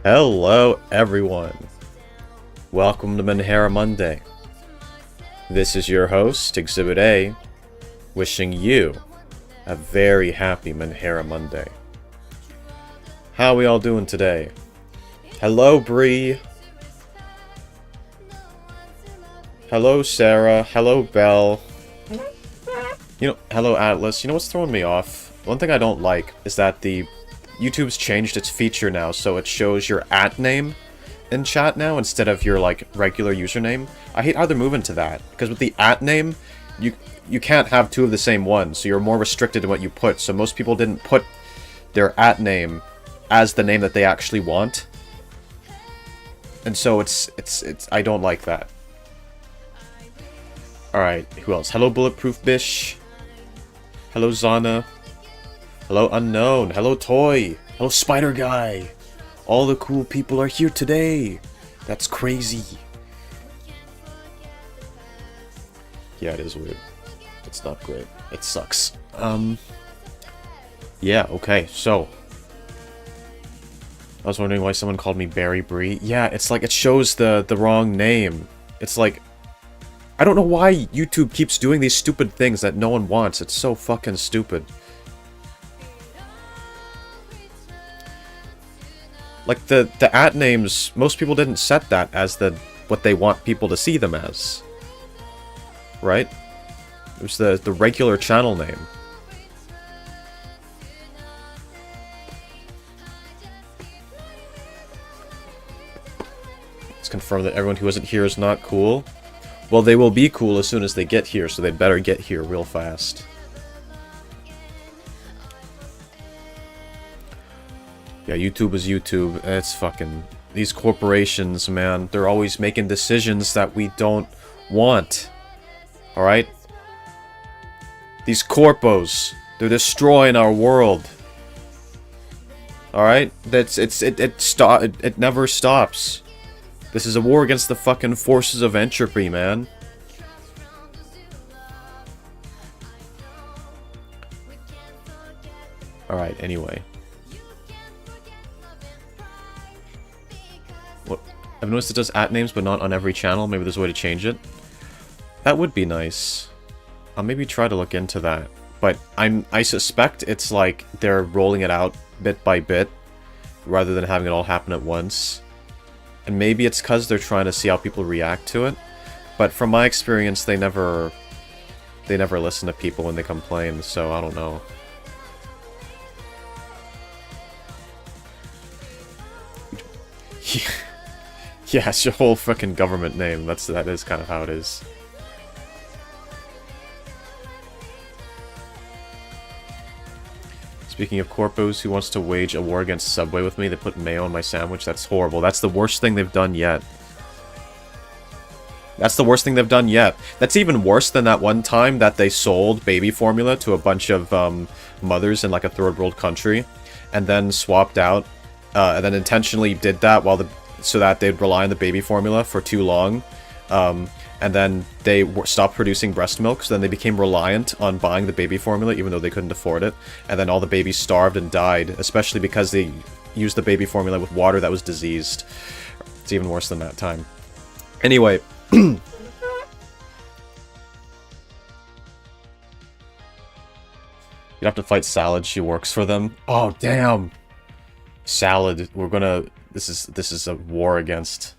Hello everyone, welcome to Menhera Monday. This is your host, Exhibit A, wishing you a very happy Menhera Monday. How are we all doing today? Hello Bree. Hello Sarah. Hello Belle. Hello Atlas. You know what's throwing me off? One thing I don't like is that YouTube's changed its feature now, so it shows your @name in chat now instead of your regular username. I hate how they're moving to that, because with the @name, you can't have two of the same one, so you're more restricted in what you put. So most people didn't put their @name as the name that they actually want, and so it's I don't like that. All right, who else? Hello Bulletproof Bish. Hello Zana. Hello Unknown. Hello Toy. Hello Spider Guy. All the cool people are here today. That's crazy. Yeah, it is weird. It's not great. It sucks. Yeah, okay, so. I was wondering why someone called me Barry Bree. Yeah, it's like it shows the wrong name. It's like, I don't know why YouTube keeps doing these stupid things that no one wants. It's so fucking stupid. Like, the @names, most people didn't set that as what they want people to see them as. Right? It was the regular channel name. Let's confirm that everyone who isn't here is not cool. Well, they will be cool as soon as they get here, so they better get here real fast. Yeah, YouTube is YouTube. It's fucking... These corporations, man, they're always making decisions that we don't want. Alright? These corpos, they're destroying our world. Alright? It never stops. This is a war against the fucking forces of entropy, man. Alright, anyway. What? I've noticed it does @names, but not on every channel. Maybe there's a way to change it. That would be nice. I'll maybe try to look into that. But I suspect it's like they're rolling it out bit by bit, rather than having it all happen at once. And maybe it's because they're trying to see how people react to it. But from my experience, they never listen to people when they complain, so I don't know. Yeah, it's your whole fucking government name. That is kind of how it is. Speaking of corpos, who wants to wage a war against Subway with me? They put mayo on my sandwich. That's horrible. That's the worst thing they've done yet. That's the worst thing they've done yet. That's even worse than that one time that they sold baby formula to a bunch of mothers in like a third world country, and then swapped out, and then intentionally did that so that they'd rely on the baby formula for too long. And then they stopped producing breast milk, so then they became reliant on buying the baby formula, even though they couldn't afford it. And then all the babies starved and died, especially because they used the baby formula with water that was diseased. It's even worse than that time. Anyway. You'd have to fight Salad, she works for them. Oh, damn! Salad, we're gonna... This is a war against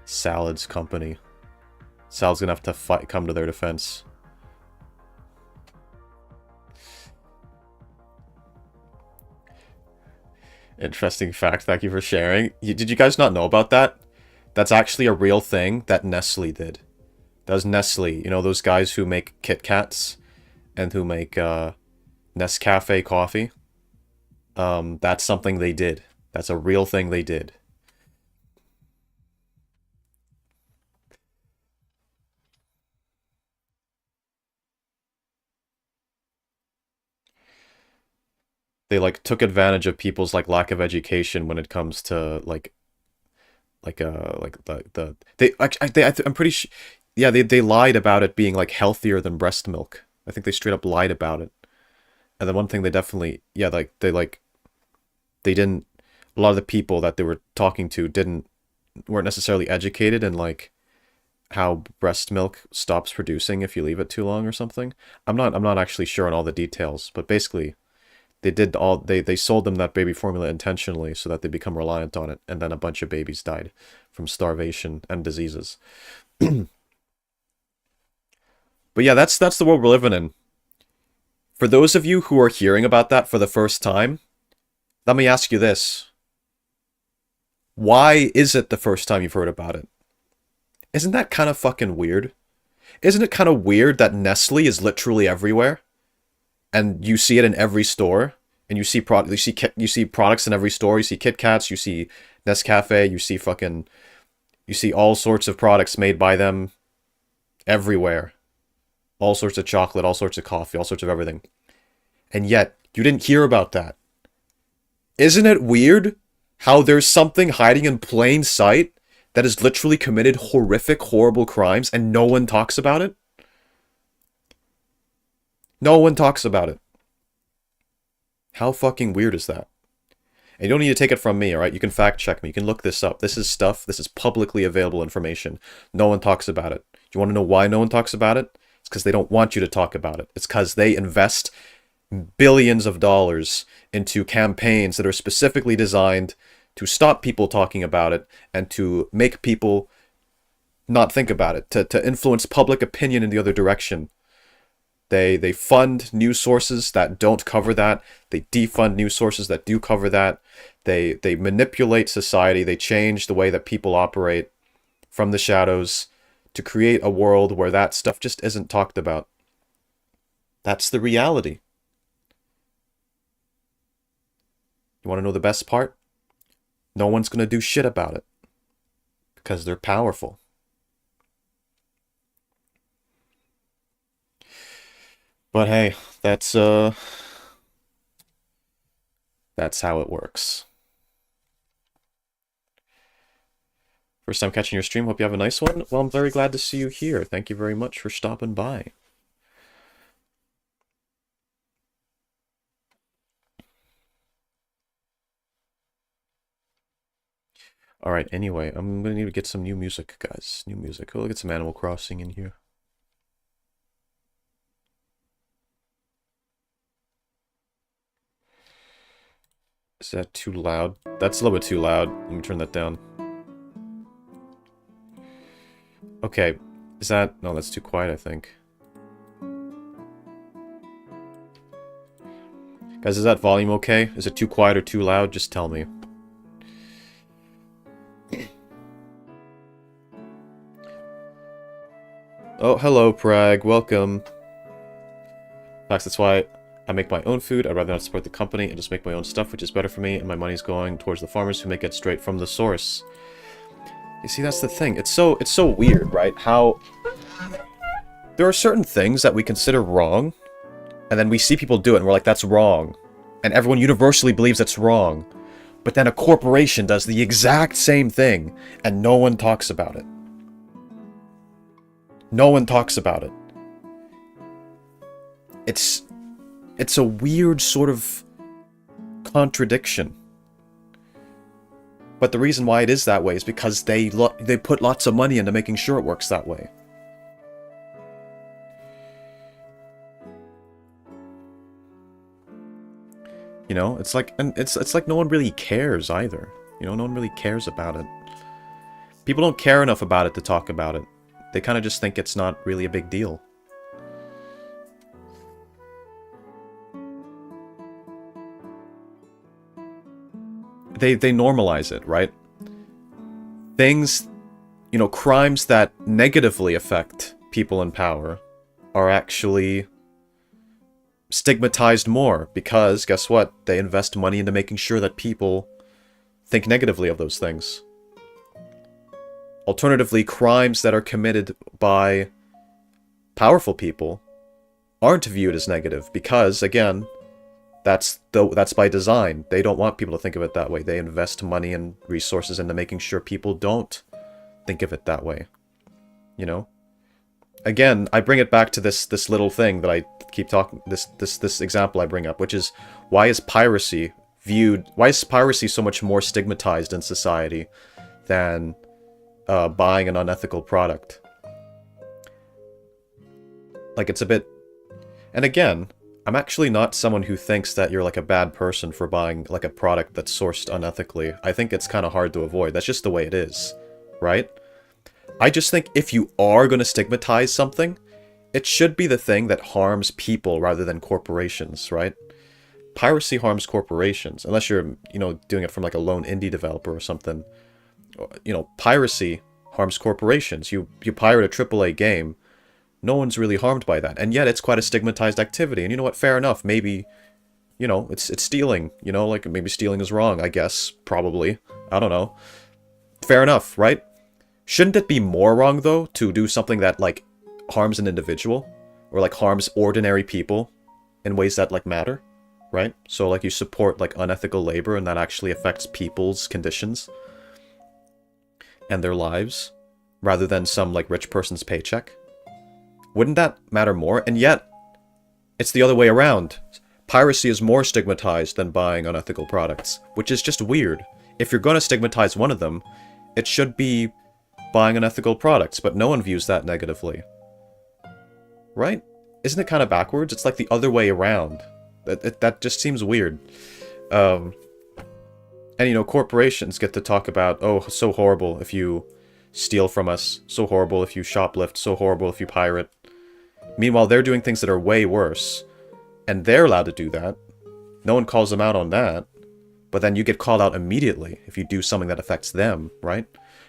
Salad's company. Sal's gonna have to come to their defense. Interesting fact, thank you for sharing. Did you guys not know about that? That's actually a real thing that Nestle did. That was Nestle, you know those guys who make Kit Kats? And who make, Nescafe coffee? That's something they did. That's a real thing they did. They took advantage of people's lack of education when it comes to I'm pretty sure, yeah, they lied about it being healthier than breast milk. I think they straight up lied about it. And then one thing they definitely, yeah, they didn't, a lot of the people that they were talking to weren't necessarily educated in like how breast milk stops producing if you leave it too long or something. I'm not actually sure on all the details, but basically they sold them that baby formula intentionally so that they become reliant on it, and then a bunch of babies died from starvation and diseases. But yeah, that's the world we're living in. For those of you who are hearing about that for the first time, let me ask you this. Why is it the first time you've heard about it? Isn't that kind of fucking weird? Isn't it kind of weird that Nestle is literally everywhere? And you see it in every store, and you see products in every store. You see Kit Kats, you see Nescafe, you see all sorts of products made by them everywhere. All sorts of chocolate, all sorts of coffee, all sorts of everything. And yet, you didn't hear about that. Isn't it weird how there's something hiding in plain sight that has literally committed horrific, horrible crimes and no one talks about it? No one talks about it. How fucking weird is that? And you don't need to take it from me, alright? You can fact check me. You can look this up. This is publicly available information. No one talks about it. You want to know why no one talks about it? It's because they don't want you to talk about it. It's because they invest billions of dollars into campaigns that are specifically designed to stop people talking about it and to make people not think about it, to influence public opinion in the other direction. They fund news sources that don't cover that. They defund news sources that do cover that. They manipulate society. They change the way that people operate from the shadows to create a world where that stuff just isn't talked about. That's the reality. You want to know the best part? No one's going to do shit about it. Because they're powerful. But hey, that's how it works. First time catching your stream, hope you have a nice one. Well, I'm very glad to see you here. Thank you very much for stopping by. Alright, anyway, I'm gonna need to get some new music, guys. New music. Oh, look at some Animal Crossing in here. Is that too loud? That's a little bit too loud. Let me turn that down. Okay, is that... No, that's too quiet, I think. Guys, is that volume okay? Is it too quiet or too loud? Just tell me. Oh, hello, Prague. Welcome. That's why I make my own food. I'd rather not support the company and just make my own stuff, which is better for me, and my money's going towards the farmers who make it straight from the source. You see, that's the thing. It's so weird, right? How there are certain things that we consider wrong, and then we see people do it, and we're like, that's wrong. And everyone universally believes that's wrong. But then a corporation does the exact same thing, and no one talks about it. No one talks about it. It's a weird sort of contradiction. But the reason why it is that way is because they put lots of money into making sure it works that way. You know, it's like no one really cares either. You know, no one really cares about it. People don't care enough about it to talk about it. They kind of just think it's not really a big deal. They normalize it, right? Things, you know, crimes that negatively affect people in power are actually stigmatized more because, guess what? They invest money into making sure that people think negatively of those things. Alternatively, crimes that are committed by powerful people aren't viewed as negative because, again, that's by design. They don't want people to think of it that way. They invest money and resources into making sure people don't think of it that way. You know? Again, I bring it back to this little thing that I keep talking, this example I bring up, which is, why is piracy why is piracy so much more stigmatized in society than buying an unethical product? Like, it's a bit... And again, I'm actually not someone who thinks that you're like a bad person for buying like a product that's sourced unethically. I think it's kind of hard to avoid. That's just the way it is, right? I just think if you are going to stigmatize something, it should be the thing that harms people rather than corporations, right? Piracy harms corporations, unless you're, doing it from like a lone indie developer or something. Piracy harms corporations. You pirate a AAA game, no one's really harmed by that. And yet it's quite a stigmatized activity. And you know what? Fair enough. Maybe, it's stealing. Like maybe stealing is wrong, I guess. Probably. I don't know. Fair enough, right? Shouldn't it be more wrong, though, to do something that, like, harms an individual? Or, like, harms ordinary people in ways that, like, matter? Right? So, like, you support, like, unethical labor and that actually affects people's conditions and their lives rather than some, like, rich person's paycheck. Wouldn't that matter more? And yet, it's the other way around. Piracy is more stigmatized than buying unethical products, which is just weird. If you're going to stigmatize one of them, it should be buying unethical products, but no one views that negatively. Right? Isn't it kind of backwards? It's like the other way around. That just seems weird. And, corporations get to talk about, oh, so horrible if you steal from us, so horrible if you shoplift, so horrible if you pirate. Meanwhile, they're doing things that are way worse, and they're allowed to do that. No one calls them out on that, but then you get called out immediately if you do something that affects them, right?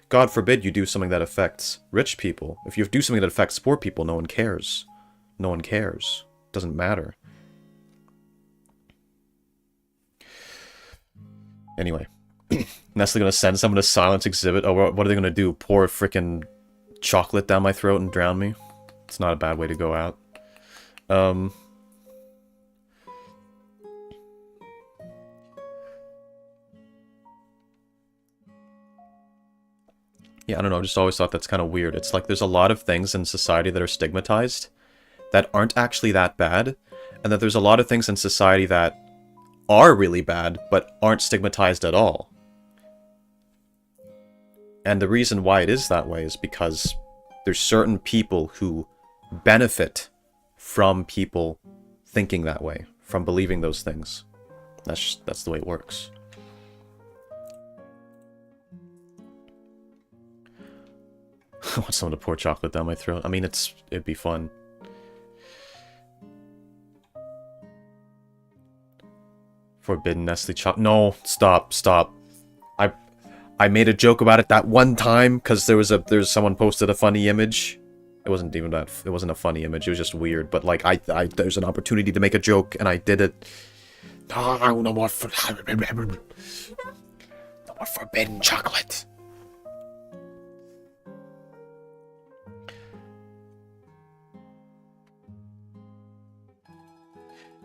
God forbid you do something that affects rich people. If you do something that affects poor people, no one cares. No one cares. Doesn't matter. Anyway. Nestle gonna send someone to silence exhibit. Oh, what are they gonna do? Pour frickin' chocolate down my throat and drown me? It's not a bad way to go out. Yeah, I don't know, I just always thought that's kind of weird. It's like there's a lot of things in society that are stigmatized that aren't actually that bad, and that there's a lot of things in society that are really bad but aren't stigmatized at all. And the reason why it is that way is because there's certain people who benefit from people thinking that way, from believing those things. That's the way it works. I want someone to pour chocolate down my throat. I mean, it'd be fun. Forbidden Nestle chocolate. No, stop. I made a joke about it that one time because there's someone posted a funny image. It wasn't even that. It wasn't a funny image. It was just weird. But like there's an opportunity to make a joke and I did it. No more forbidden chocolate.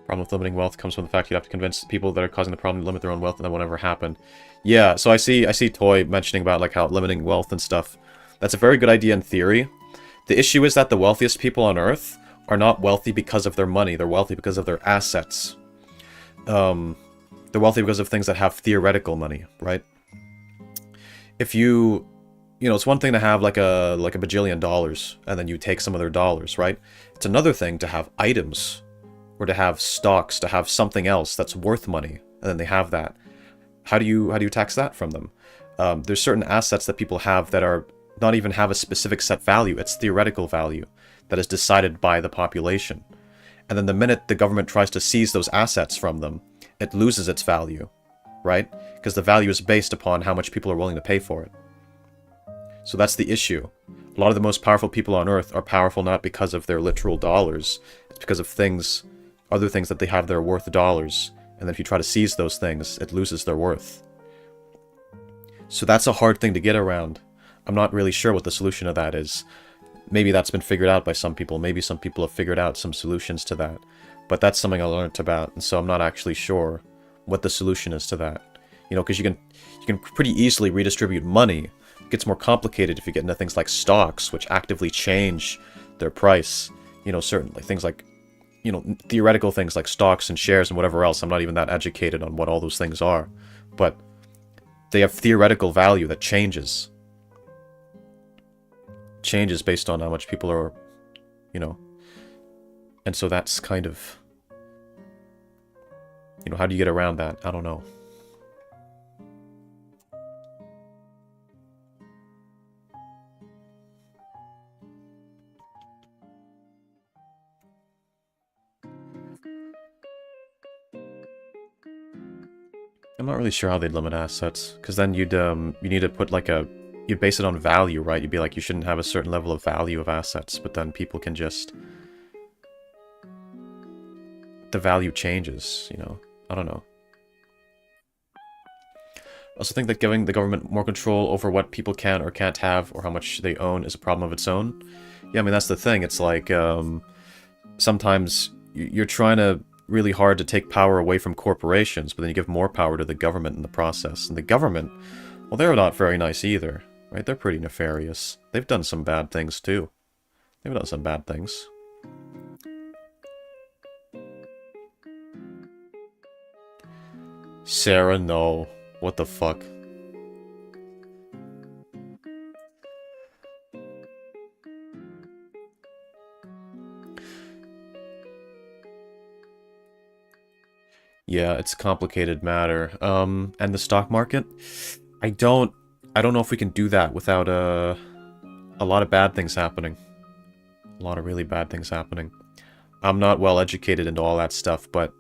Problem with limiting wealth comes from the fact you have to convince people that are causing the problem to limit their own wealth, and that won't ever happen. Yeah, so I see Toy mentioning about like how limiting wealth and stuff. That's a very good idea in theory. The issue is that the wealthiest people on Earth are not wealthy because of their money. They're wealthy because of their assets. They're wealthy because of things that have theoretical money, right? If it's one thing to have like a bajillion dollars, and then you take some of their dollars, right? It's another thing to have items, or to have stocks, to have something else that's worth money, and then they have that. How do you tax that from them? There's certain assets that people have that are not even have a specific set value. It's theoretical value that is decided by the population. And then the minute the government tries to seize those assets from them, it loses its value, right? Because the value is based upon how much people are willing to pay for it. So that's the issue. A lot of the most powerful people on Earth are powerful not because of their literal dollars. It's because of other things that they have that are worth dollars. And then if you try to seize those things, it loses their worth. So that's a hard thing to get around. I'm not really sure what the solution to that is. Maybe that's been figured out by some people. Maybe some people have figured out some solutions to that. But that's something I learned about, and so I'm not actually sure what the solution is to that. Because you can pretty easily redistribute money. It gets more complicated if you get into things like stocks, which actively change their price. Certainly things like you know, theoretical things like stocks and shares and whatever else. I'm not even that educated on what all those things are. But they have theoretical value that changes. Changes based on how much people are, you know. And so that's kind of, you know, how do you get around that? I don't know. I'm not really sure how they'd limit assets, because then you need to put like you'd base it on value, right? You'd be like, you shouldn't have a certain level of value of assets, but then people can just, the value changes, you know? I don't know. I also think that giving the government more control over what people can or can't have, or how much they own, is a problem of its own. Yeah, I mean, that's the thing. It's like, sometimes you're trying to really hard to take power away from corporations, but then you give more power to the government in the process. And the government, well, they're not very nice either, right? They're pretty nefarious. They've done some bad things, too. They've done some bad things. Sarah, no. What the fuck? Yeah, it's a complicated matter. And the stock market? I don't know if we can do that without a lot of bad things happening. A lot of really bad things happening. I'm not well educated into all that stuff, but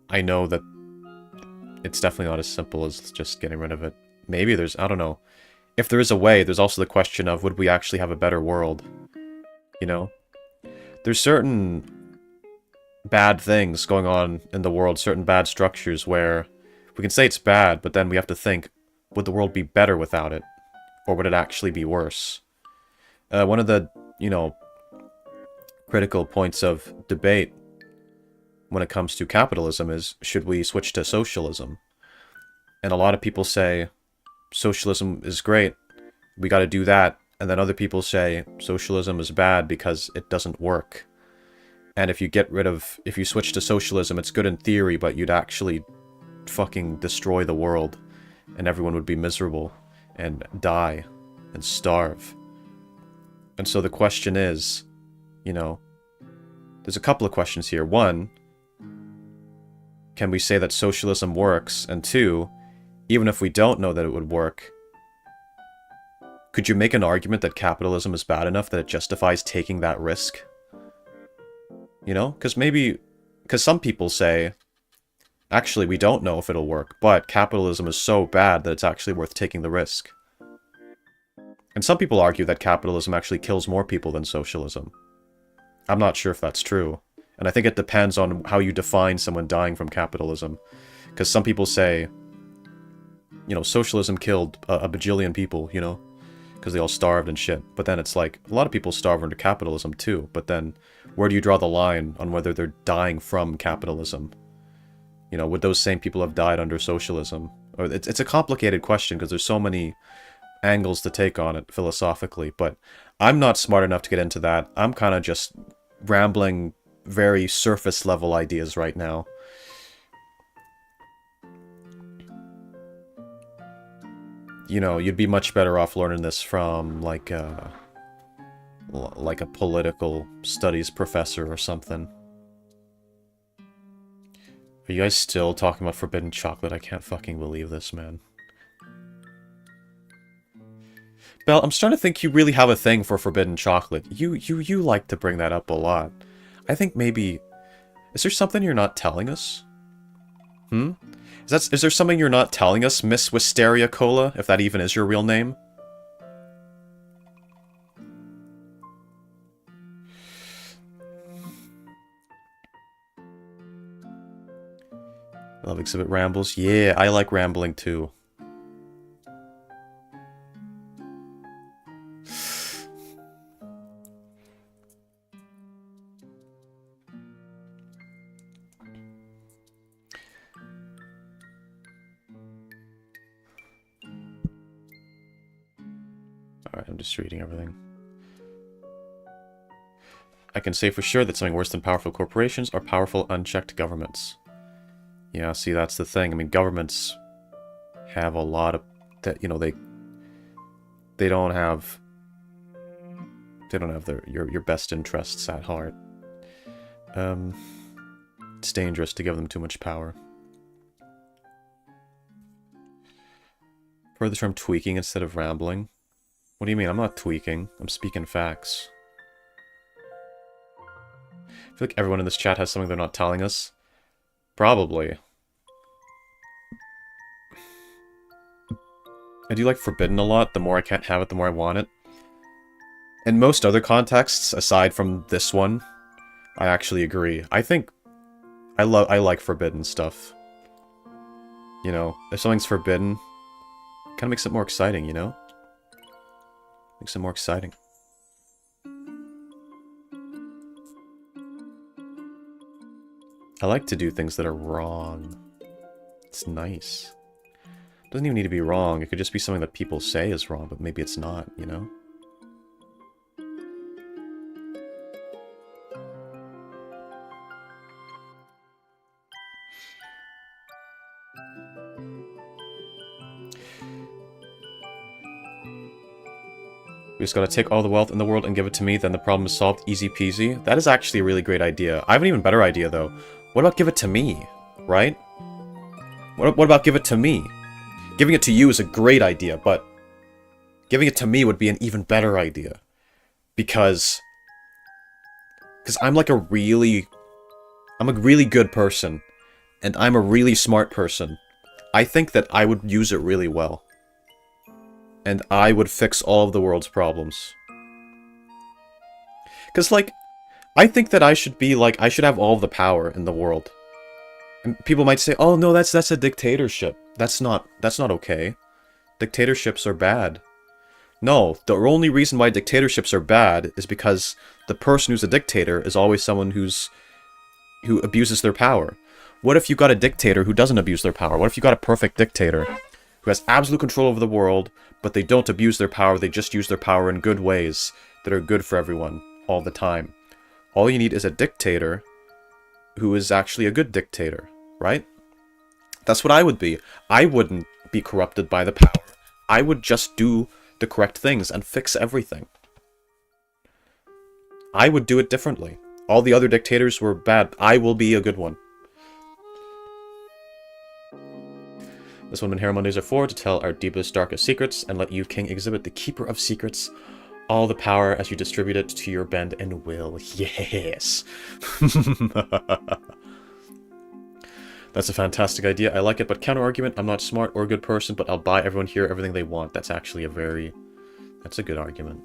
I know that it's definitely not as simple as just getting rid of it. Maybe there's, I don't know. If there is a way, there's also the question of, would we actually have a better world? You know? There's certain bad things going on in the world, certain bad structures where we can say it's bad, but then we have to think, would the world be better without it? Or would it actually be worse? One of the, you know, critical points of debate when it comes to capitalism is, should we switch to socialism? And a lot of people say, socialism is great, we gotta do that. And then other people say, socialism is bad because it doesn't work. And if you switch to socialism, it's good in theory, but you'd actually fucking destroy the world. And everyone would be miserable, and die, and starve. And so the question is, you know, there's a couple of questions here. One, can we say that socialism works? And two, even if we don't know that it would work, could you make an argument that capitalism is bad enough that it justifies taking that risk? You know? Because some people say, actually, we don't know if it'll work, but capitalism is so bad that it's actually worth taking the risk. And some people argue that capitalism actually kills more people than socialism. I'm not sure if that's true. And I think it depends on how you define someone dying from capitalism. Because some people say, you know, socialism killed a bajillion people, you know? Because they all starved and shit. But then it's like, a lot of people starve under capitalism too. But then, where do you draw the line on whether they're dying from capitalism? You know, would those same people have died under socialism? Or it's a complicated question because there's so many angles to take on it philosophically. But I'm not smart enough to get into that. I'm kind of just rambling very surface level ideas right now. You know, you'd be much better off learning this from, like a political studies professor or something. Are you guys still talking about forbidden chocolate? I can't fucking believe this, man. Belle, I'm starting to think you really have a thing for forbidden chocolate. You like to bring that up a lot. I think maybe... Is there something you're not telling us? Hmm? Is there something you're not telling us, Miss Wisteria Cola, if that even is your real name? Love exhibit rambles. Yeah, I like rambling too. Alright, I'm just reading everything. I can say for sure that something worse than powerful corporations are powerful, unchecked governments. Yeah, see, that's the thing. I mean, governments have a lot of... that. You know, they don't have... They don't have your best interests at heart. It's dangerous to give them too much power. Heard the term tweaking instead of rambling. What do you mean? I'm not tweaking. I'm speaking facts. I feel like everyone in this chat has something they're not telling us. Probably. I do like forbidden a lot. The more I can't have it, the more I want it. In most other contexts, aside from this one, I actually agree. I think I like forbidden stuff. You know, if something's forbidden, kind of makes it more exciting, you know? Makes it more exciting. I like to do things that are wrong. It's nice. It doesn't even need to be wrong. It could just be something that people say is wrong, but maybe it's not, you know? We just gotta take all the wealth in the world and give it to me, then the problem is solved. Easy peasy. That is actually a really great idea. I have an even better idea, though. What about give it to me? Right? What about give it to me? Giving it to you is a great idea, but giving it to me would be an even better idea. Because I'm like I'm a really good person, and I'm a really smart person. I think that I would use it really well. And I would fix all of the world's problems. Because, like, I think that I should be, like, I should have all of the power in the world. And people might say, oh, no, that's a dictatorship. That's not okay. Dictatorships are bad. No, the only reason why dictatorships are bad is because the person who's a dictator is always someone who abuses their power. What if you got a dictator who doesn't abuse their power? What if you got a perfect dictator who has absolute control over the world, but they don't abuse their power, they just use their power in good ways that are good for everyone all the time? All you need is a dictator who is actually a good dictator, right? That's what I would be. I wouldn't be corrupted by the power. I would just do the correct things and fix everything. I would do it differently. All the other dictators were bad. I will be a good one. This one Menhera Mondays are for, to tell our deepest, darkest secrets, and let you, King, exhibit the keeper of secrets, all the power as you distribute it to your bend and will. Yes! That's a fantastic idea. I like it, but counter-argument, I'm not smart or a good person, but I'll buy everyone here everything they want. That's actually that's a good argument.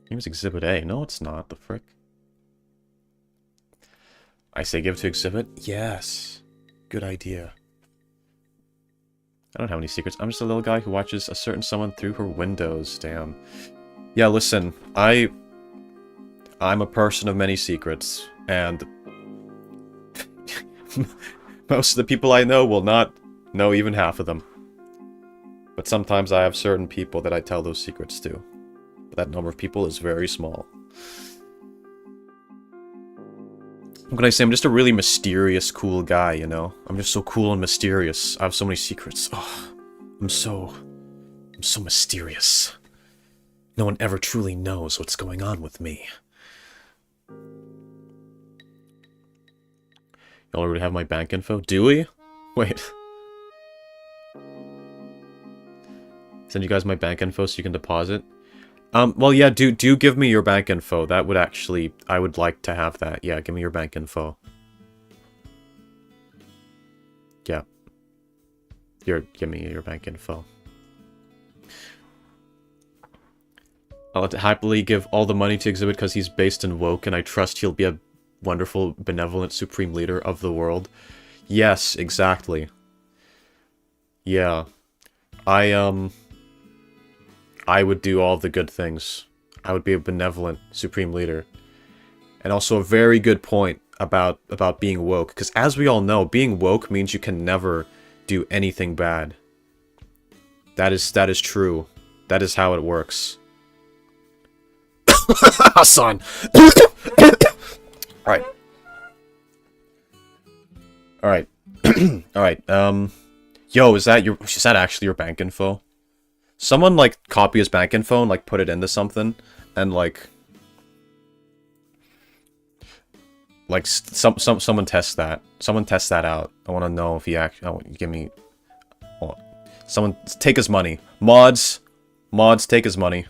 Name's Exhibit A. No, it's not. The frick. I say give it to Exhibit. Yes. Good idea. I don't have any secrets. I'm just a little guy who watches a certain someone through her windows. Damn. Yeah, listen. I'm a person of many secrets. And most of the people I know will not know even half of them. But sometimes I have certain people that I tell those secrets to. That number of people is very small. What can I say? I'm just a really mysterious, cool guy, you know? I'm just so cool and mysterious. I have so many secrets. Oh, I'm so mysterious. No one ever truly knows what's going on with me. Y'all already have my bank info? Do we? Wait. Send you guys my bank info so you can deposit? Well, yeah, do give me your bank info. That would actually... I would like to have that. Yeah, give me your bank info. Yeah. Give me your bank info. I'll happily give all the money to Exhibit because he's based and woke, and I trust he'll be a wonderful, benevolent, supreme leader of the world. Yes, exactly. Yeah. I would do all the good things. I would be a benevolent supreme leader. And also a very good point about being woke. Because as we all know, being woke means you can never do anything bad. That is true. That is how it works. Son. Alright. Alright. Alright, yo, is that actually your bank info? Someone, like, copy his bank info and, like, put it into something, and, like, someone test that. Someone test that out. I want to know if he actually... Oh, give me... Oh, someone take his money. Mods, take his money.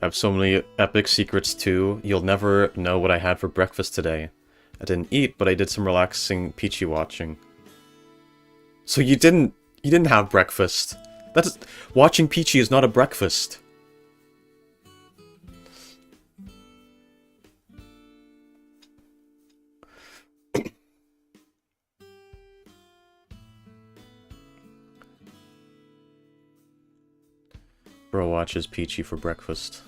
I have so many epic secrets too. You'll never know what I had for breakfast today. I didn't eat, but I did some relaxing Peachy watching. So you didn't have breakfast. That's watching Peachy is not a breakfast. Bro watches Peachy for breakfast.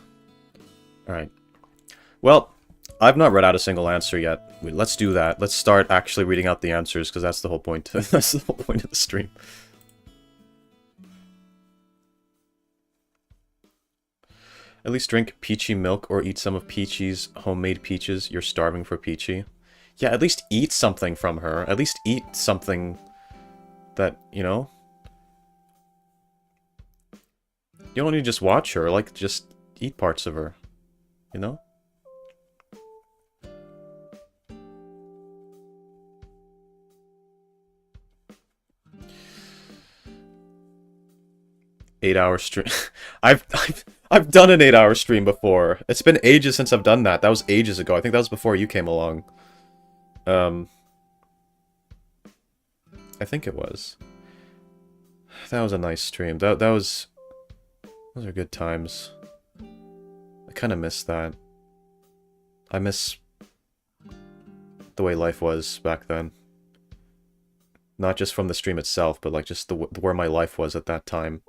Alright. Well, I've not read out a single answer yet. Let's do that. Let's start actually reading out the answers, because that's the whole point. That's the whole point of the stream. At least drink Peachy milk or eat some of Peachy's homemade peaches. You're starving for Peachy. Yeah, at least eat something from her. At least eat something that, you know... You don't need to just watch her, like, just eat parts of her. You know? Eight-hour stream. I've done an 8-hour stream before. It's been ages since I've done that. That was ages ago. I think that was before you came along. I think it was. That was a nice stream. Those are good times. I kind of miss that. I miss the way life was back then. Not just from the stream itself, but like just where my life was at that time.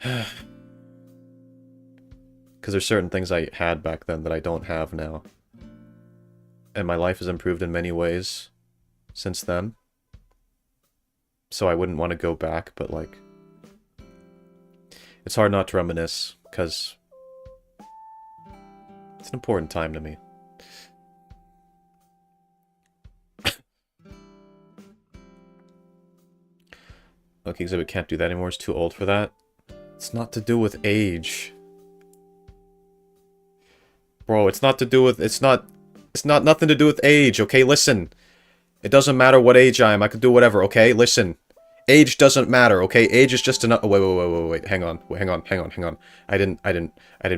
Because there's certain things I had back then that I don't have now. And my life has improved in many ways since then. So I wouldn't want to go back, but like... It's hard not to reminisce, because... It's an important time to me. Okay, Exhibit can't do that anymore, it's too old for that. It's not to do with age. Bro, it's not to do with... It's not nothing to do with age, okay? Listen. It doesn't matter what age I am, I can do whatever, okay? Listen. Age doesn't matter, okay? Age is just enough... Oh, wait. Hang on. I didn't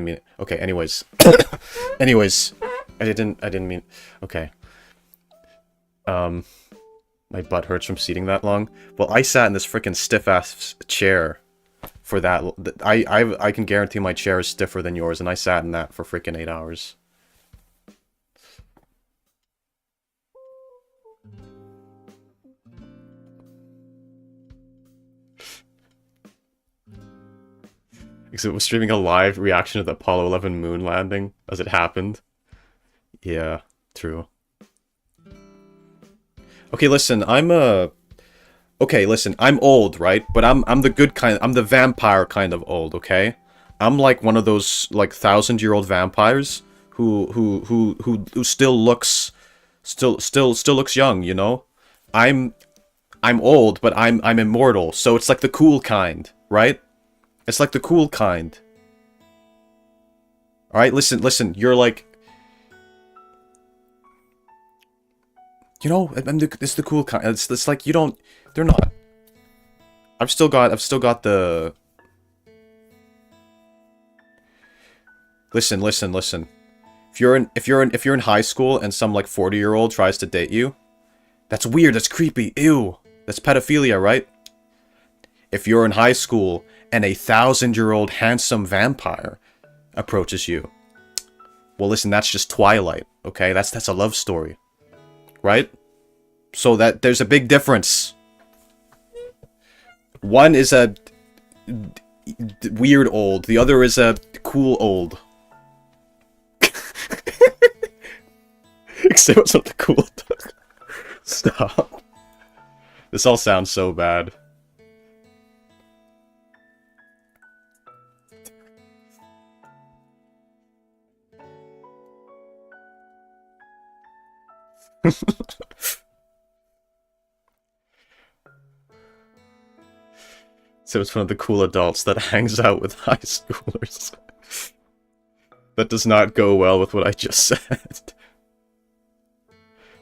mean it. Okay, anyways. Anyways. I didn't mean... Okay. My butt hurts from seating that long. Well, I sat in this freaking stiff-ass chair for that... I can guarantee my chair is stiffer than yours, and I sat in that for freaking 8 hours. Because it was streaming a live reaction to the Apollo 11 moon landing as it happened. Yeah, true. Okay, listen, Okay, listen, I'm old, right? But I'm the good kind, I'm the vampire kind of old, okay? I'm like one of those, like, 1,000-year-old vampires who still looks young, you know? I'm old, but I'm immortal, so it's like the cool kind, right? It's like the cool kind. Alright, listen, you're like... You know, it's the cool kind. It's like you don't... They're not. I've still got the... Listen. If you're in high school and some like 40-year-old tries to date you, that's weird, that's creepy, ew. That's pedophilia, right? If you're in high school and a 1,000-year-old handsome vampire approaches you, well, listen, that's just Twilight, okay? That's a love story, right? So that there's a big difference. One is a weird old. The other is a cool old. Except it's not the cool. Stop. This all sounds so bad. So it's one of the cool adults that hangs out with high schoolers. That does not go well with what I just said.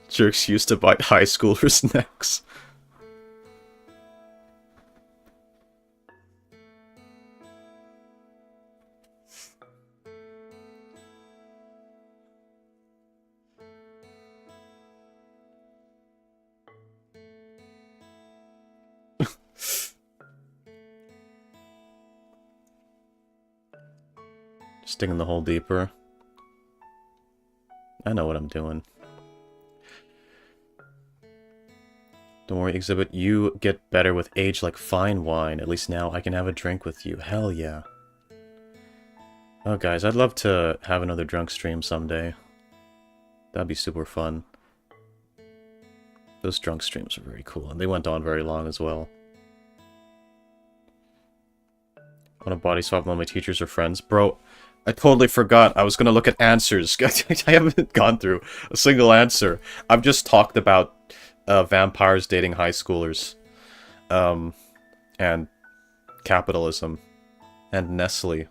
Jerks used to bite high schoolers' necks. Just digging the hole deeper. I know what I'm doing. Don't worry, Exhibit. You get better with age like fine wine. At least now I can have a drink with you. Hell yeah. Oh, guys, I'd love to have another drunk stream someday. That'd be super fun. Those drunk streams are very cool, and they went on very long as well. I want to body swap one of my teachers or friends. Bro, I totally forgot. I was going to look at answers. I haven't gone through a single answer. I've just talked about vampires dating high schoolers. And capitalism. And Nestle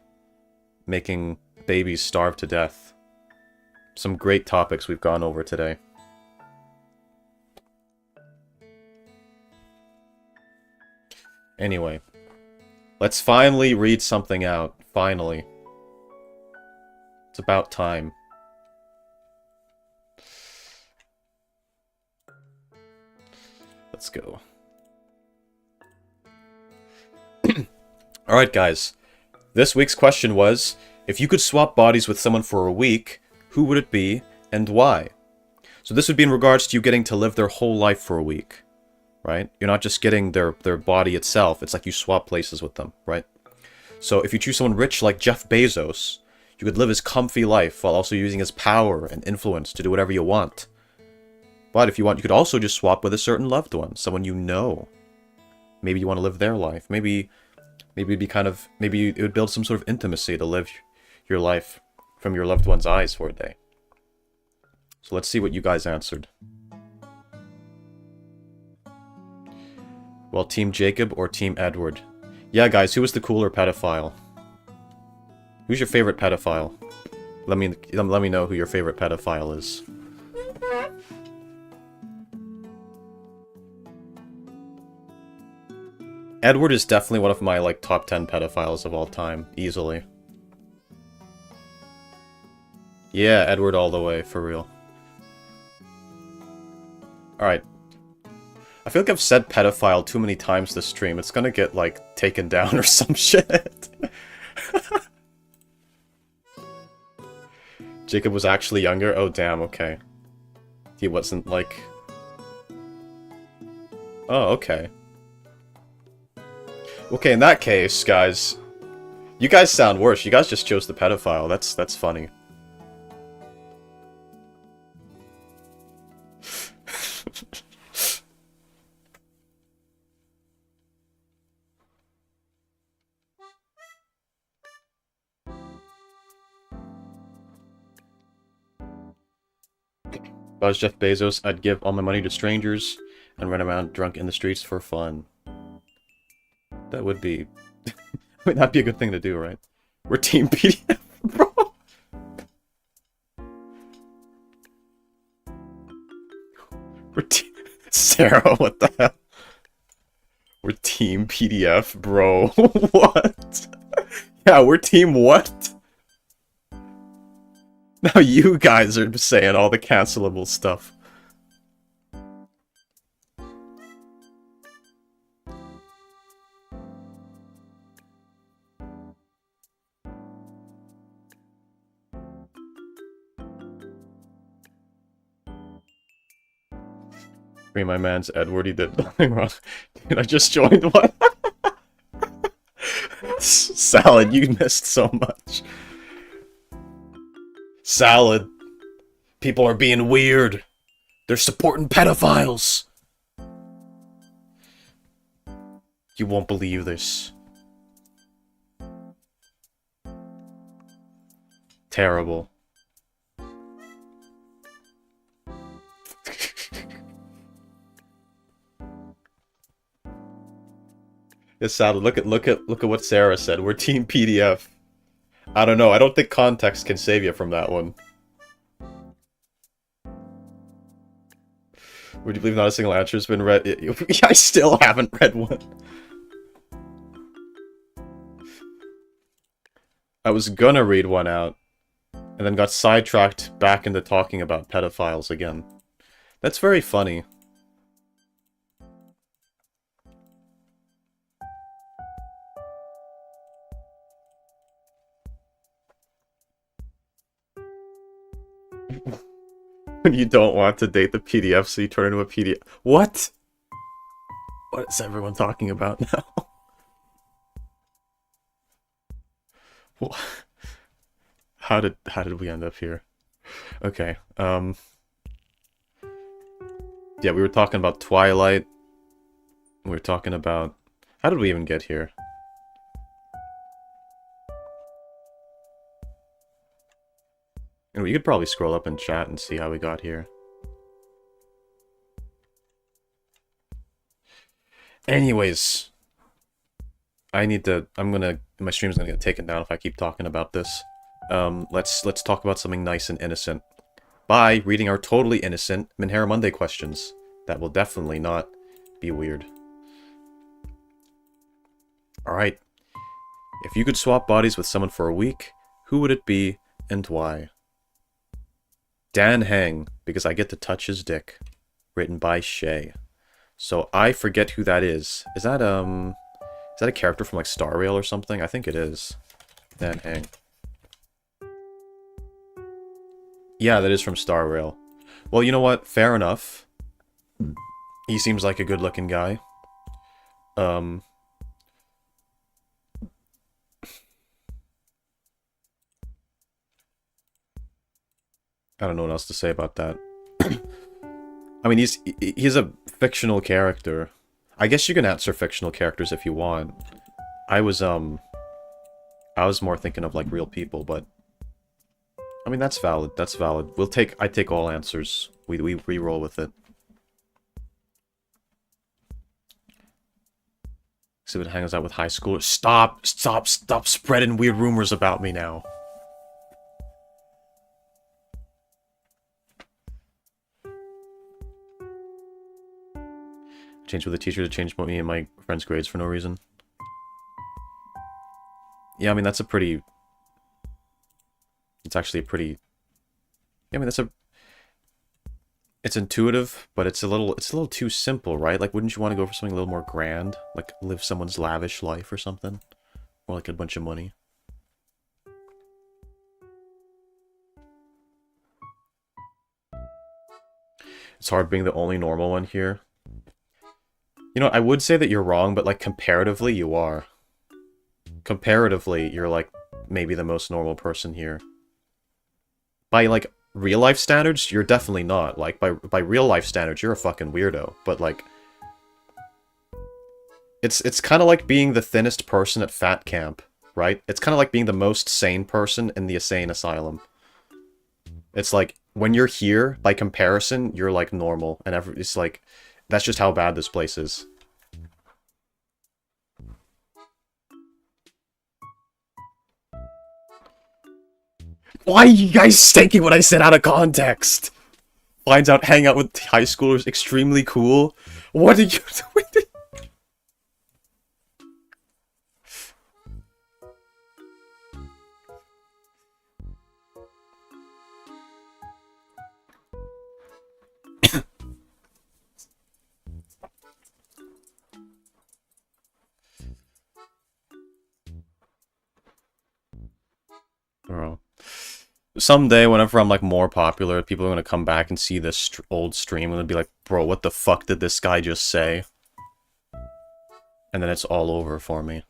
making babies starve to death. Some great topics we've gone over today. Anyway, let's finally read something out. Finally. It's about time. Let's go. Alright, guys. This week's question was, if you could swap bodies with someone for a week, who would it be, and why? So this would be in regards to you getting to live their whole life for a week. Right? You're not just getting their body itself, it's like you swap places with them, right? So if you choose someone rich like Jeff Bezos, you could live his comfy life while also using his power and influence to do whatever you want. But if you want, you could also just swap with a certain loved one, someone you know. Maybe you want to live their life. Maybe it'd be kind of, maybe it would build some sort of intimacy to live your life from your loved one's eyes for a day. So let's see what you guys answered. Well, Team Jacob or Team Edward? Yeah, guys, who was the cooler pedophile? Who's your favorite pedophile? Let me know who your favorite pedophile is. Edward is definitely one of my, like, top 10 pedophiles of all time. Easily. Yeah, Edward all the way, for real. Alright. I feel like I've said pedophile too many times this stream. It's gonna get, like, taken down or some shit. Jacob was actually younger? Oh, damn, okay. He wasn't, like... Oh, okay. Okay, in that case, guys... You guys sound worse. You guys just chose the pedophile. That's funny. If I was Jeff Bezos, I'd give all my money to strangers and run around drunk in the streets for fun. That would be... I mean, that'd be a good thing to do, right? We're Team PDF, bro! We're Team... Sarah, what the hell? We're Team PDF, bro. What? Yeah, we're Team what? Now you guys are saying all the cancelable stuff. Free my man's Edward, he did nothing wrong. Dude, I just joined one. Salad, you missed so much. Salad. People are being weird. They're supporting pedophiles. You won't believe this. Terrible. It's sad. Look at what Sarah said. We're Team PDF. I don't know. I don't think context can save you from that one. Would you believe not a single answer has been read? I still haven't read one. I was gonna read one out, and then got sidetracked back into talking about pedophiles again. That's very funny. When you don't want to date the PDF, so you turn into a PDF. What? What is everyone talking about now? How did we end up here? Okay, yeah, we were talking about Twilight. We were talking about... How did we even get here? And you could probably scroll up in chat and see how we got here. Anyways, my stream's gonna get taken down if I keep talking about this. Let's talk about something nice and innocent. By reading our totally innocent Menhera Monday questions. That will definitely not be weird. Alright. If you could swap bodies with someone for a week, who would it be and why? Dan Hang, because I get to touch his dick. Written by Shay. So I forget who that is. Is that a character from like Star Rail or something? I think it is. Dan Hang. Yeah, that is from Star Rail. Well, you know what? Fair enough. He seems like a good-looking guy. I don't know what else to say about that. I mean, he's a fictional character. I guess you can answer fictional characters if you want. I was more thinking of like real people, but I mean that's valid. That's valid. I take all answers. We re-roll with it. Exhibit hangs out with high schoolers. Stop spreading weird rumors about me now. Change with a teacher to change me and my friend's grades for no reason. Yeah, I mean, that's a pretty... It's actually a pretty... Yeah, I mean, it's intuitive, but it's a little too simple, right? Like, wouldn't you want to go for something a little more grand? Like, live someone's lavish life or something? Or like a bunch of money? It's hard being the only normal one here. You know, I would say that you're wrong, but, like, comparatively, you are. Comparatively, you're, like, maybe the most normal person here. By, like, real-life standards, you're definitely not. Like, by real-life standards, you're a fucking weirdo. But, like... It's kind of like being the thinnest person at fat camp, right? It's kind of like being the most sane person in the insane asylum. It's like, when you're here, by comparison, you're, like, normal. And it's like... That's just how bad this place is. Why are you guys taking what I said out of context? Finds out hanging out with high schoolers extremely cool. What are you doing? Oh. Someday, whenever I'm, like, more popular, people are gonna come back and see this old stream and they'll be like, Bro, what the fuck did this guy just say? And then it's all over for me.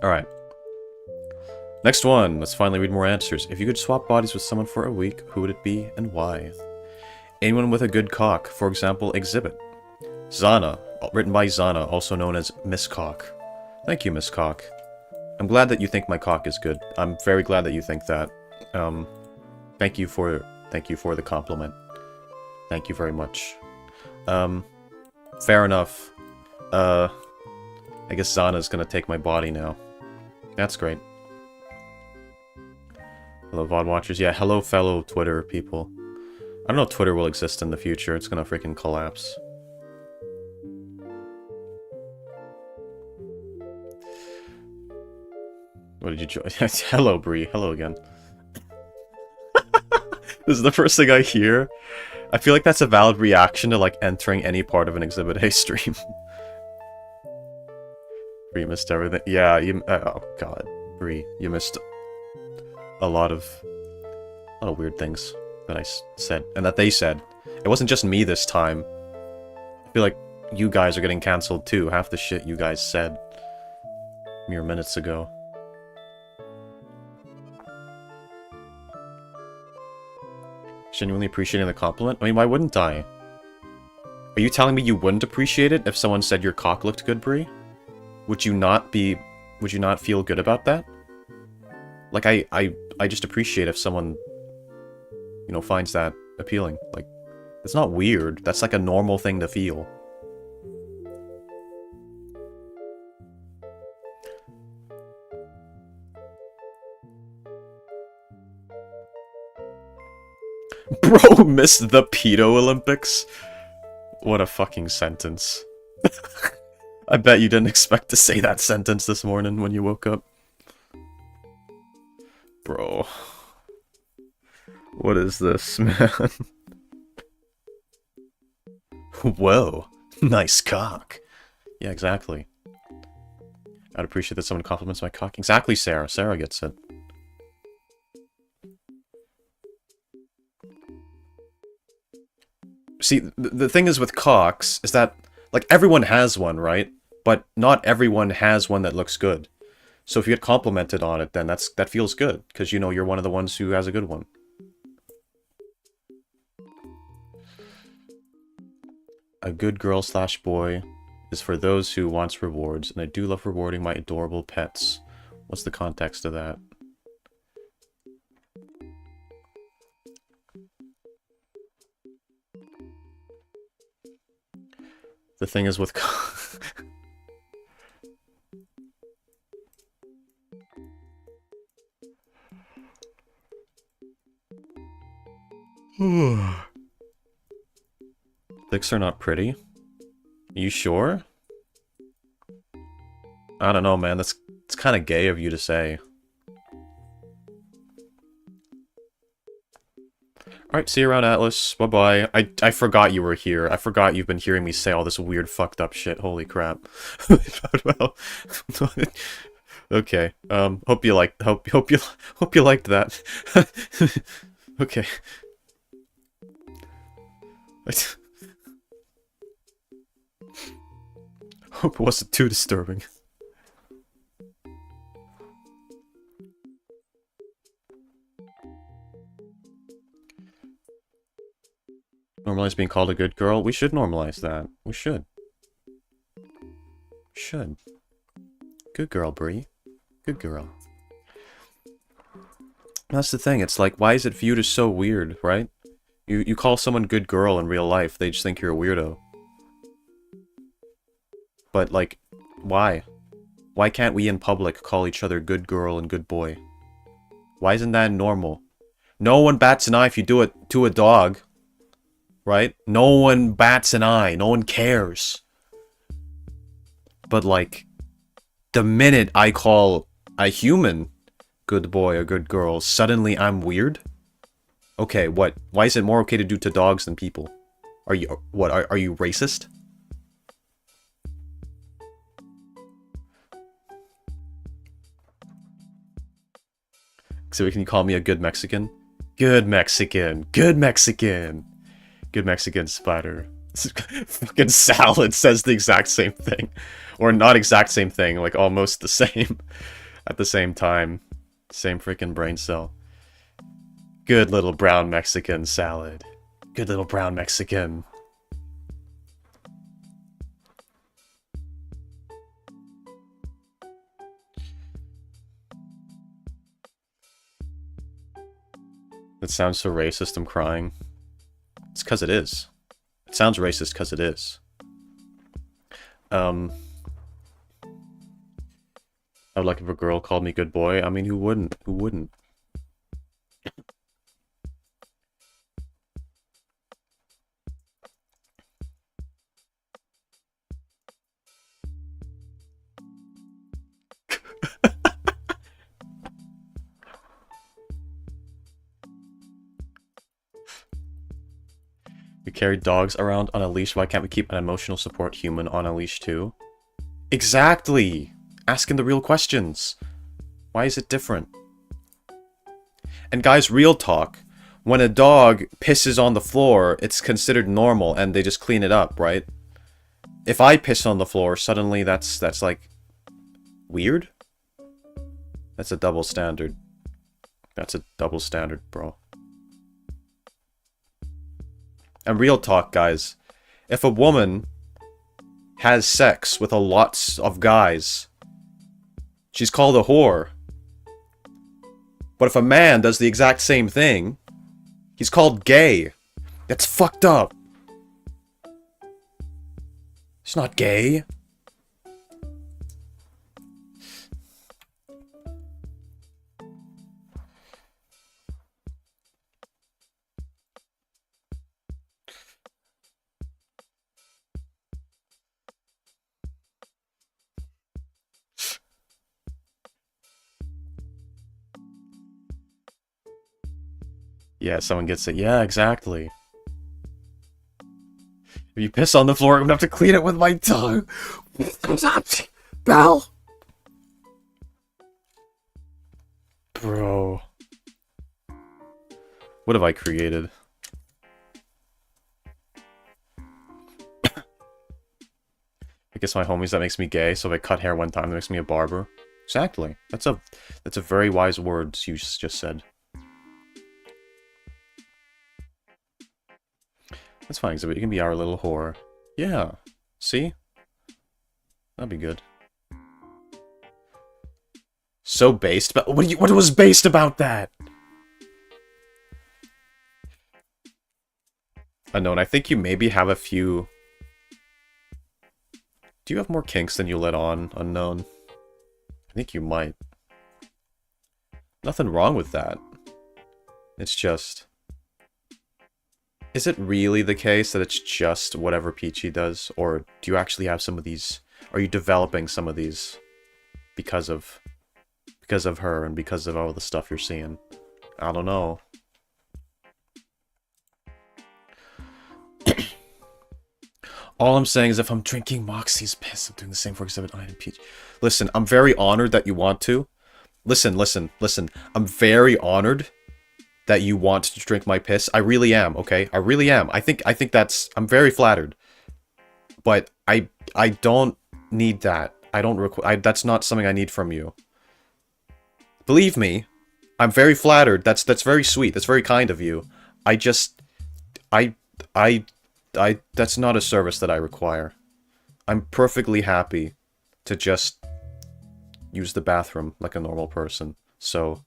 Alright. Next one. Let's finally read more answers. If you could swap bodies with someone for a week, who would it be and why? Anyone with a good cock. For example, Exhibit. Zana. Written by Zana, also known as Miss Cock. Thank you, Miss Cock. I'm glad that you think my cock is good. I'm very glad that you think that. Thank you for the compliment. Thank you very much. Fair enough. I guess Zana's gonna take my body now. That's great. Hello, VOD watchers. Yeah, hello, fellow Twitter people. I don't know if Twitter will exist in the future. It's gonna freaking collapse. What did you join? Hello, Bree. Hello again. This is the first thing I hear. I feel like that's a valid reaction to, like, entering any part of an Exhibit A stream. Bree missed everything. Yeah, you... oh, God. Bree, you missed a lot of weird things that I said. And that they said. It wasn't just me this time. I feel like you guys are getting cancelled, too. Half the shit you guys said mere minutes ago. Genuinely appreciating the compliment? I mean, why wouldn't I? Are you telling me you wouldn't appreciate it if someone said your cock looked good, Bree? Would you not feel good about that? Like, I just appreciate if someone, you know, finds that appealing. Like, it's not weird. That's like a normal thing to feel. Bro missed the Pedo Olympics? What a fucking sentence. I bet you didn't expect to say that sentence this morning when you woke up. Bro. What is this, man? Whoa. Nice cock. Yeah, exactly. I'd appreciate that someone compliments my cock. Exactly, Sarah. Sarah gets it. See, the thing is with cocks is that, like, everyone has one, right? But not everyone has one that looks good. So if you get complimented on it, then that feels good, because, you know, you're one of the ones who has a good one. A good girl / boy is for those who wants rewards, and I do love rewarding my adorable pets. What's the context of that? The thing is with... Dicks are not pretty? You sure? I don't know, man. It's kind of gay of you to say. Alright, see you around, Atlas. Bye-bye. I forgot you were here. I forgot you've been hearing me say all this weird fucked up shit. Holy crap. Well, okay. Hope you liked that. Okay. Hope it wasn't too disturbing. Normalize being called a good girl? We should normalize that. We should. Should. Good girl, Bree. Good girl. That's the thing, it's like, why is it viewed as so weird, right? You call someone good girl in real life, they just think you're a weirdo. But, like, why? Why can't we in public call each other good girl and good boy? Why isn't that normal? No one bats an eye if you do it to a dog. Right? No one bats an eye. No one cares. But, like, the minute I call a human good boy or good girl, suddenly I'm weird? Okay, what? Why is it more okay to do to dogs than people? Are you what? Are you racist? So can you call me a good Mexican? Good Mexican. Good Mexican. Good Mexican spider. Fucking Salad says the exact same thing. Or not exact same thing, like almost the same. At the same time. Same freaking brain cell. Good little brown Mexican Salad. Good little brown Mexican. That sounds so racist, I'm crying. It's because it is. It sounds racist because it is. I would like if a girl called me good boy. I mean, who wouldn't? Who wouldn't? We carry dogs around on a leash. Why can't we keep an emotional support human on a leash too? Exactly! Asking the real questions. Why is it different? And guys, real talk. When a dog pisses on the floor, it's considered normal and they just clean it up, right? If I piss on the floor, suddenly that's like weird? That's a double standard. That's a double standard, bro. And real talk, guys. If a woman has sex with a lot of guys, she's called a whore. But if a man does the exact same thing, he's called gay. That's fucked up. It's not gay. Yeah, someone gets it. Yeah, exactly. If you piss on the floor, I'm gonna have to clean it with my tongue. Bell. Bro. What have I created? I guess my homies, that makes me gay, so if I cut hair one time, that makes me a barber. Exactly. That's a very wise word you just said. That's fine, Exhibit. You can be our little whore. Yeah. See? That'd be good. So based, but what was based about that? Unknown, I think you maybe have a few... Do you have more kinks than you let on, Unknown? I think you might. Nothing wrong with that. It's just... Is it really the case that it's just whatever Peachy does? Or do you actually have some of these... Are you developing some of these because of her and because of all the stuff you're seeing? I don't know. All I'm saying is if I'm drinking Moxie's piss, I'm doing the same for Exhibit I and Peach. Listen, I'm very honored that you want to. Listen. I'm very honored that you want to drink my piss. I really am, okay? I really am. I think that's... I'm very flattered. But I don't need that. I don't require... That's not something I need from you. Believe me, I'm very flattered. That's very sweet. That's very kind of you. I just... That's not a service that I require. I'm perfectly happy to just use the bathroom like a normal person. So,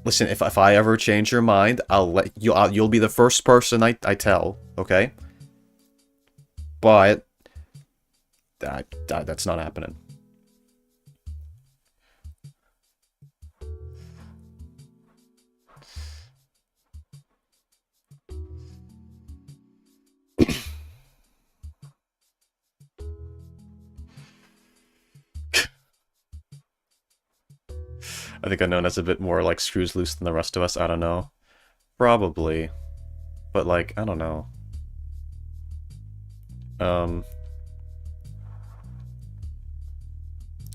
listen, if I ever change your mind, you'll be the first person I tell, okay? But that's not happening. I think Unknown is a bit more, like, screws loose than the rest of us. I don't know. Probably. But, like, I don't know. Um,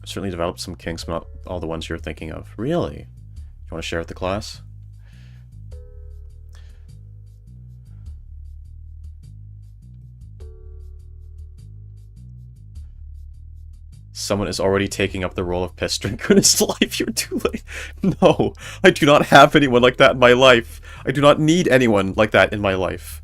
certainly developed some kinks, but not all the ones you're thinking of. Really? You want to share with the class? Someone is already taking up the role of piss drinker in his life. You're too late. No, I do not have anyone like that in my life. I do not need anyone like that in my life.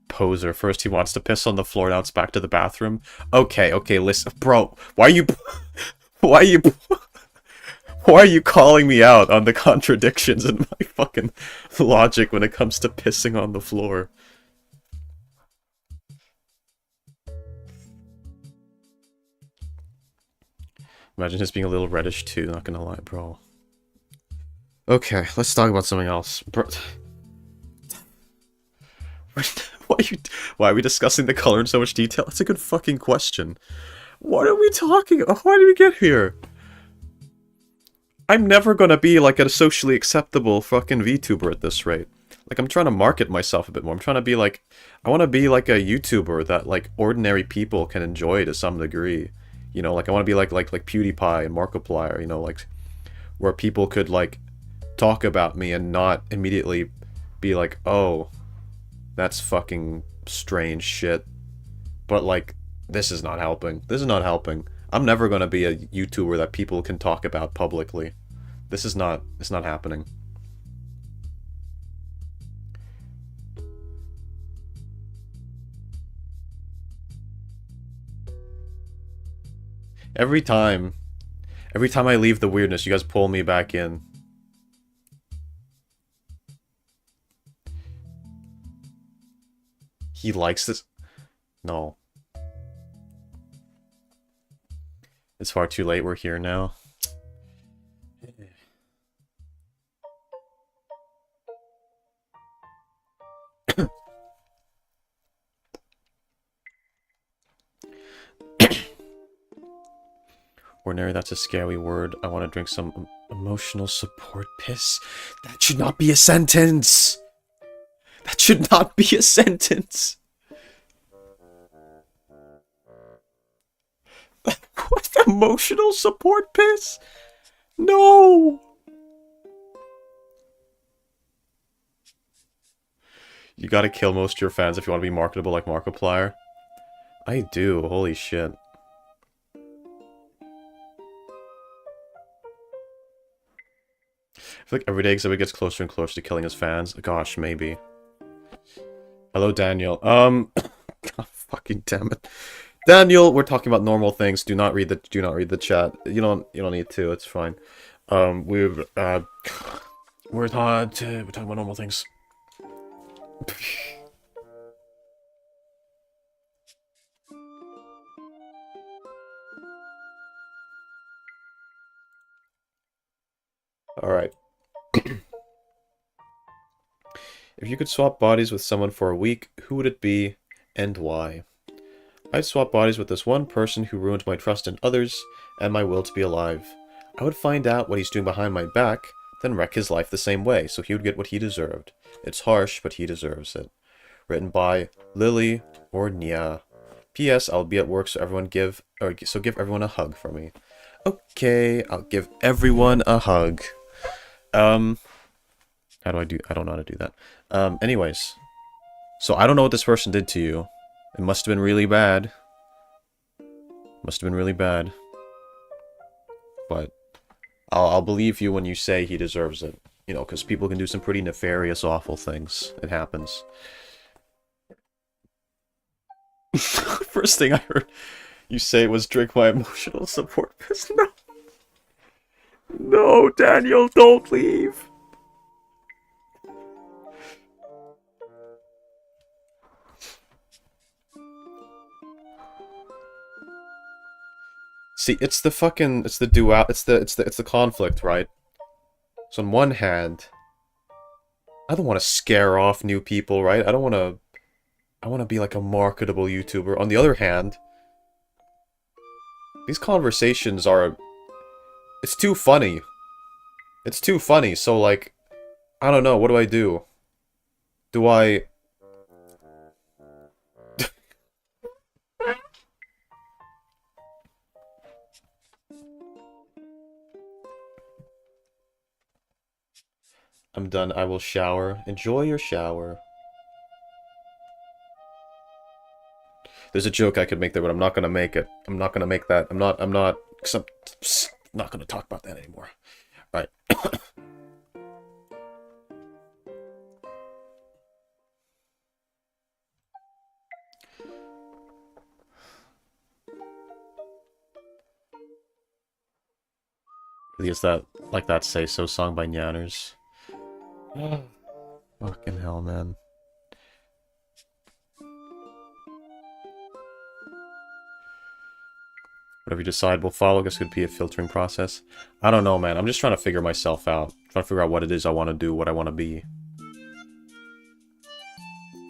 Poser. First he wants to piss on the floor, now it's back to the bathroom. Okay, listen. Bro, why are you... Why are you... Why are you calling me out on the contradictions in my fucking logic when it comes to pissing on the floor? Imagine his being a little reddish too, not gonna lie, bro. Okay, let's talk about something else. Bro... Why are we discussing the color in so much detail? That's a good fucking question. What are we talking about? Why did we get here? I'm never gonna be like a socially acceptable fucking VTuber at this rate. Like, I'm trying to market myself a bit more. I'm trying to be like... I want to be like a YouTuber that, like, ordinary people can enjoy to some degree. You know, like, I want to be like PewDiePie and Markiplier, you know, like... Where people could, like, talk about me and not immediately be like, oh... That's fucking strange shit. But, like, this is not helping. This is not helping. I'm never gonna be a YouTuber that people can talk about publicly. This is not... It's not happening. Every time I leave the weirdness, you guys pull me back in. He likes this? No. It's far too late, we're here now. Ordinary, that's a scary word. I want to drink some emotional support piss. That should not be a sentence! That should not be a sentence! What? Emotional support piss? No! You gotta kill most of your fans if you want to be marketable like Markiplier. I do, holy shit. I feel like every day Exhibit gets closer and closer to killing his fans. Gosh, maybe. Hello, Daniel. God, fucking damn it. Daniel, we're talking about normal things. Do not read the chat. You don't need to. It's fine. We're talking about normal things. All right. If you could swap bodies with someone for a week, who would it be and why? I'd swap bodies with this one person who ruined my trust in others and my will to be alive. I would find out what he's doing behind my back, then wreck his life the same way, so he would get what he deserved. It's harsh, but he deserves it. Written by Lily or Nya. P.S. I'll be at work, so give everyone a hug for me. Okay, I'll give everyone a hug. How do I do? I don't know how to do that. Anyways. So I don't know what this person did to you. It must have been really bad. Must have been really bad. But I'll believe you when you say he deserves it. You know, because people can do some pretty nefarious, awful things. It happens. First thing I heard you say was drink my emotional support piss. No. No, Daniel, don't leave. See, it's the conflict, right? So on one hand, I don't want to scare off new people, right? I want to be like a marketable YouTuber. On the other hand, these conversations are... It's too funny. It's too funny, so like... I don't know. What do I do? Do I... I'm done. I will shower. Enjoy your shower. There's a joke I could make there, but I'm not gonna make it. I'm not gonna make that. I'm not, because I'm not gonna talk about that anymore. All right. Is that, like that Say So song by Nyanners? Fucking hell, man. Whatever you decide will follow. I guess it could be a filtering process. I don't know, man. I'm just trying to figure myself out. Trying to figure out what it is I want to do, what I want to be.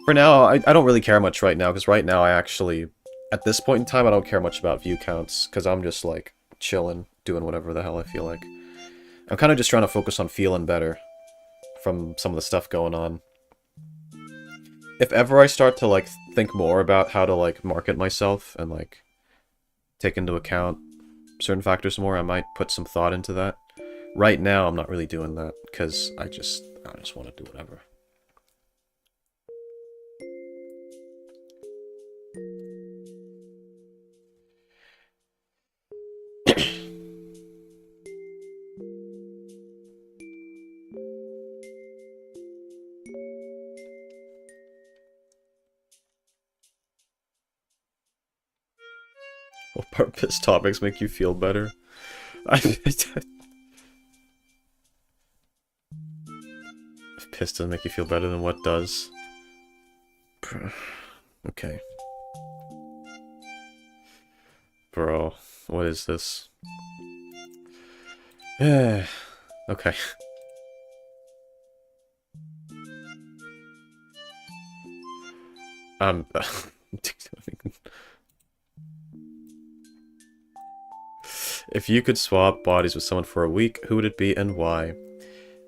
For now, I don't really care much right now, because right now I actually... At this point in time, I don't care much about view counts, because I'm just, like, chilling, doing whatever the hell I feel like. I'm kind of just trying to focus on feeling better from some of the stuff going on. If ever I start to, like, think more about how to, like, market myself and, like, take into account certain factors more, I might put some thought into that. Right now, I'm not really doing that, because I just want to do whatever. What purpose topics make you feel better? If piss doesn't make you feel better, then what does? Okay. Bro, what is this? Okay. If you could swap bodies with someone for a week, who would it be and why?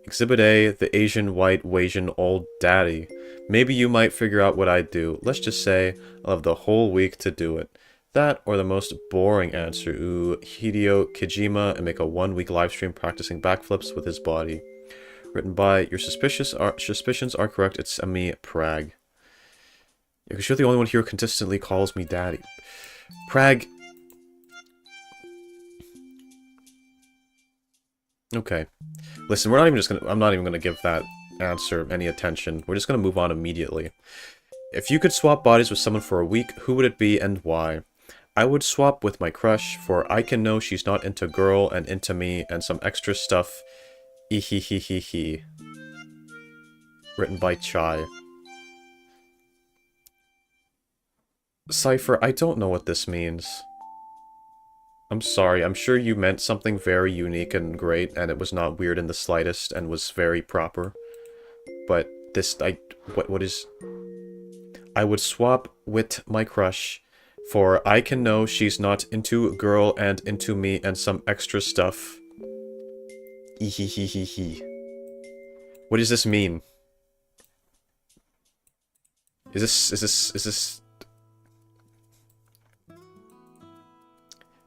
Exhibit A, the Asian white Wasian old daddy. Maybe you might figure out what I'd do. Let's just say I'll have the whole week to do it. That or the most boring answer, ooh, Hideo Kojima, and make a 1-week livestream practicing backflips with his body. Written by, your suspicions are correct, it's me, Prag. Yeah, because you're the only one here who consistently calls me daddy. Prag. Okay. Listen, we're not even just gonna... I'm not even gonna give that answer any attention. We're just gonna move on immediately. If you could swap bodies with someone for a week, who would it be and why? I would swap with my crush, for I can know she's not into girl and into me and some extra stuff. Ehehehehe. Written by Chai. Cypher, I don't know what this means. I'm sorry, I'm sure you meant something very unique and great, and it was not weird in the slightest, and was very proper. But this, what is... I would swap with my crush, for I can know she's not into girl and into me and some extra stuff. Ehehehehe. What does this mean? Is this...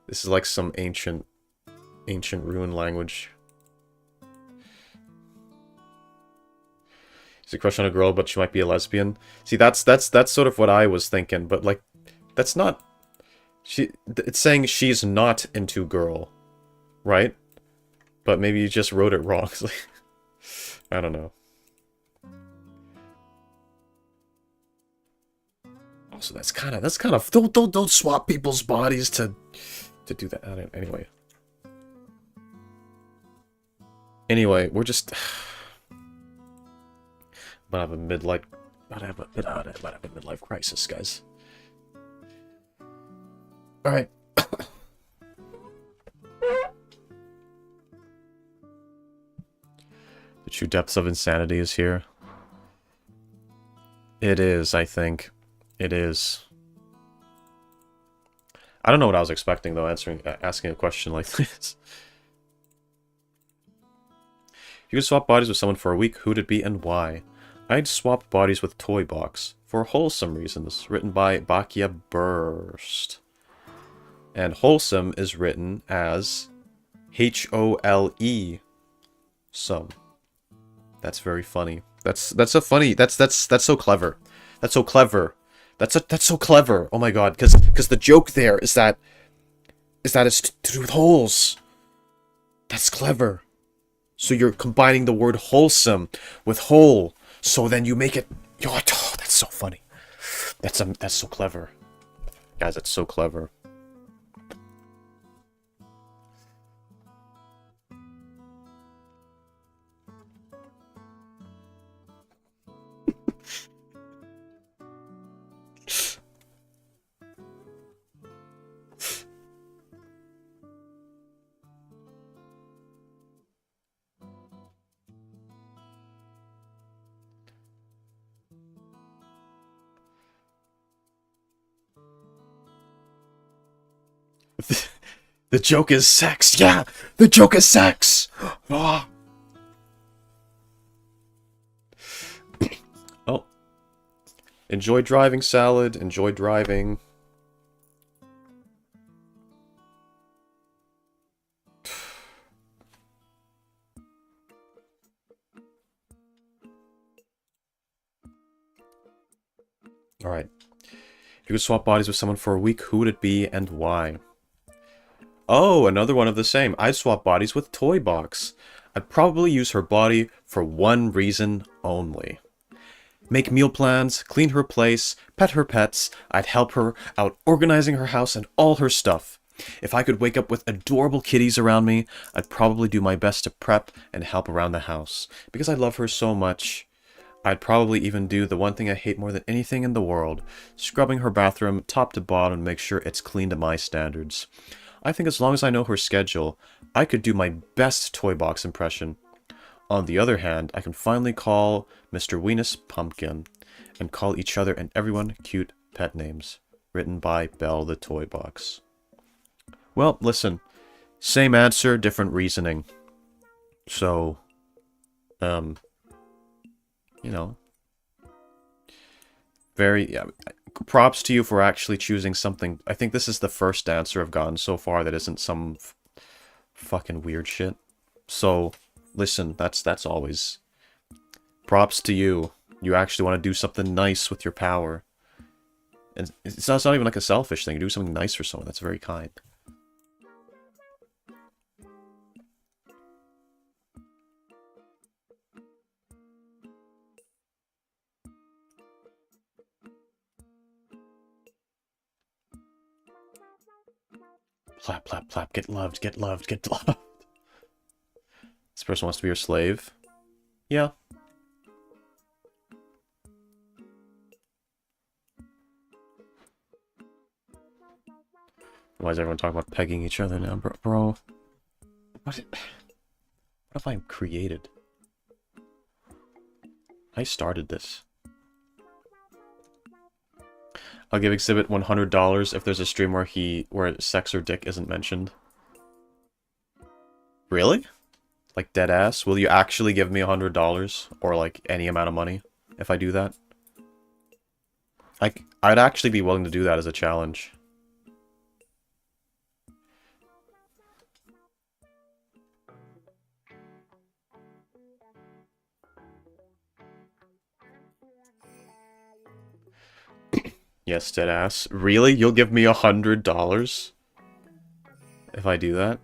This is like some ancient rune language. He's a crush on a girl, but she might be a lesbian. See, that's sort of what I was thinking, but like, that's not... It's saying she's not into girl, right? But maybe you just wrote it wrong. I don't know. Also, that's kind of don't swap people's bodies to do that. Anyway, we're just about to have a midlife crisis, guys. All right. The true depths of insanity is here. It is, I think. It is. I don't know what I was expecting, though, asking a question like this. If you could swap bodies with someone for a week, who would it be and why? I'd swap bodies with Toy Box, for wholesome reasons, written by Bakia Burst. And wholesome is written as H-O-L-E. Some. That's very funny. That's so funny. That's so clever. That's so clever. That's so clever. Oh my god, because the joke there is that it's to do with holes. That's clever. So you're combining the word wholesome with whole. So then you make it. Oh, that's so funny. That's so clever, guys. That's so clever. The joke is sex. Yeah, the joke is sex. Oh. Oh. Enjoy driving, Salad. Enjoy driving. Alright. If you could swap bodies with someone for a week, who would it be and why? Oh, another one of the same. I'd swap bodies with Toy Box. I'd probably use her body for one reason only. Make meal plans, clean her place, pet her pets. I'd help her out organizing her house and all her stuff. If I could wake up with adorable kitties around me, I'd probably do my best to prep and help around the house. Because I love her so much, I'd probably even do the one thing I hate more than anything in the world, scrubbing her bathroom top to bottom and make sure it's clean to my standards. I think as long as I know her schedule, I could do my best Toy Box impression. On the other hand, I can finally call Mr. Weenus Pumpkin, and call each other and everyone cute pet names. Written by Belle the Toy Box. Well, listen. Same answer, different reasoning. So, you know. Yeah, props to you for actually choosing something. I think this is the first answer I've gotten so far that isn't some fucking weird shit. So, listen, that's always props to you. You actually want to do something nice with your power. And it's not even like a selfish thing. You do something nice for someone. That's very kind. Plap, plap, plap. Get loved, get loved, get loved. This person wants to be your slave. Yeah. Why is everyone talking about pegging each other now, bro? What have I created? I started this. I'll give Exhibit $100 if there's a stream where sex or dick isn't mentioned. Really? Like dead ass? Will you actually give me $100 or like any amount of money if I do that? I'd actually be willing to do that as a challenge. Yes, deadass. Really? You'll give me $100 if I do that?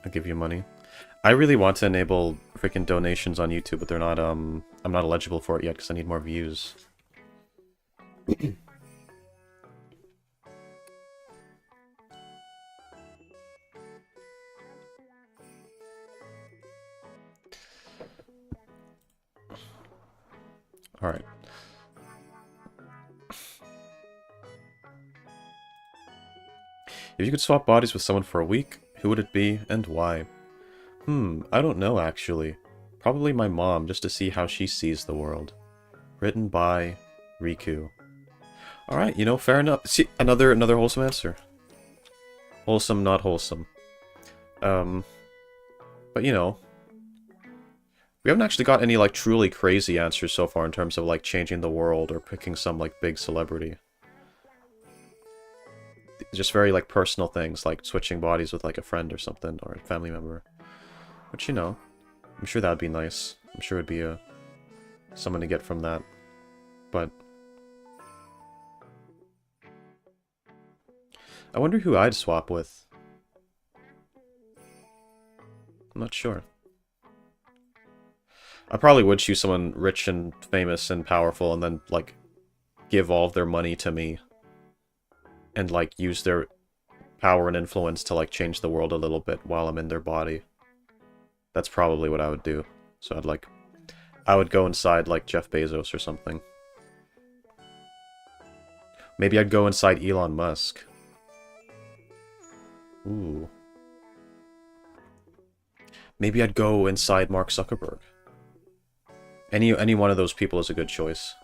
I'll give you money. I really want to enable freaking donations on YouTube, but they're not, I'm not eligible for it yet because I need more views. Alright. If you could swap bodies with someone for a week, who would it be and why? I don't know actually. Probably my mom, just to see how she sees the world. Written by Riku. Alright, you know, fair enough. See, another wholesome answer. Wholesome, not wholesome. But, you know, we haven't actually got any, like, truly crazy answers so far in terms of, like, changing the world or picking some, like, big celebrity. Just very, like, personal things, like switching bodies with, like, a friend or something, or a family member. Which, you know, I'm sure that'd be nice. I'm sure it'd be someone to get from that. But I wonder who I'd swap with. I'm not sure. I probably would choose someone rich and famous and powerful and then, like, give all of their money to me. And, like, use their power and influence to, like, change the world a little bit while I'm in their body. That's probably what I would do. So I would go inside, like, Jeff Bezos or something. Maybe I'd go inside Elon Musk. Ooh. Maybe I'd go inside Mark Zuckerberg. Any one of those people is a good choice.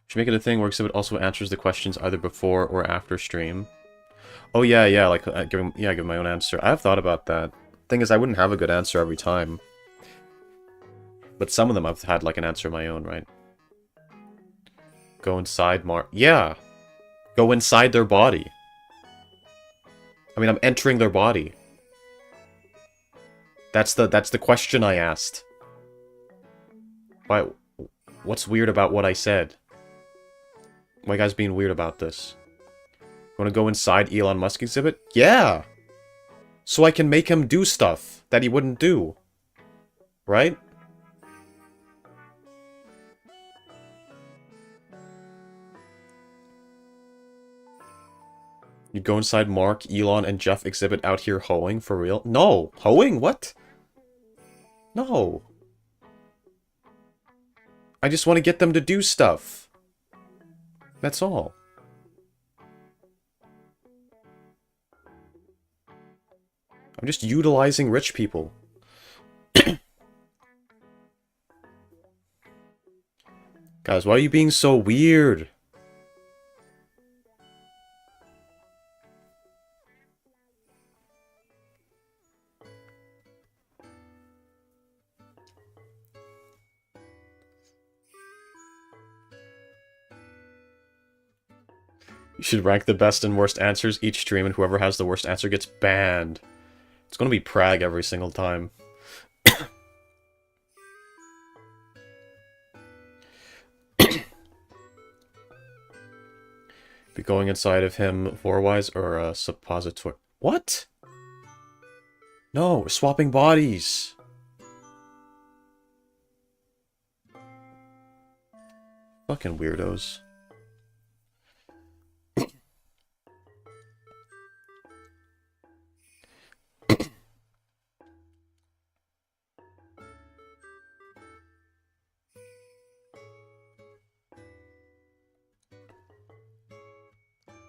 Should make it a thing where Exhibit also answers the questions either before or after stream. Oh yeah, like give my own answer. I've thought about that. Thing is, I wouldn't have a good answer every time. But some of them I've had like an answer of my own, right? Go inside Yeah! Go inside their body. I mean, I'm entering their body. That's the question I asked. Why? What's weird about what I said? Why you guys being weird about this? Wanna go inside Elon Musk exhibit? Yeah! So I can make him do stuff that he wouldn't do. Right? You'd go inside Mark, Elon, and Jeff exhibit out here hoeing for real? No! Hoeing? What? No. I just want to get them to do stuff. That's all. I'm just utilizing rich people. Guys, why are you being so weird? You should rank the best and worst answers each stream, and whoever has the worst answer gets banned. It's gonna be Prague every single time. Be going inside of him vorwise or a suppository. What? No, we're swapping bodies. Fucking weirdos.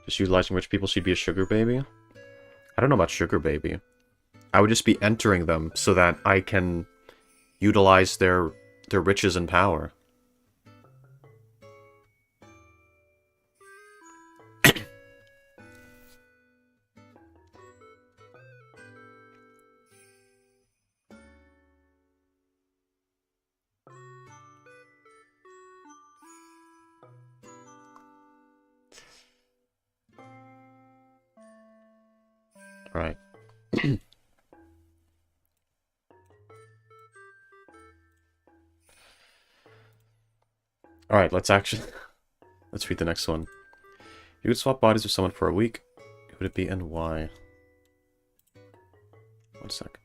Just utilizing rich people, she'd be a sugar baby? I don't know about sugar baby. I would just be entering them so that I can utilize their riches and power. Right. Alright, let's read the next one. You could swap bodies with someone for a week. Who would it be and why? One sec.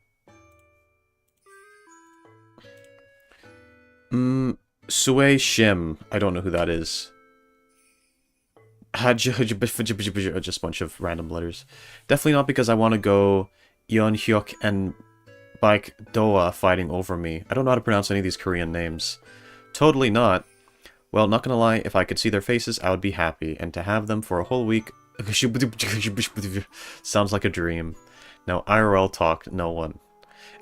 Sue Shim. I don't know who that is. Just a bunch of random letters. Definitely not because I want to go Yeon Hyuk and Baek Doa fighting over me. I don't know how to pronounce any of these Korean names. Totally not. Well, not gonna lie, if I could see their faces, I would be happy. And to have them for a whole week sounds like a dream. Now, IRL talk, no one.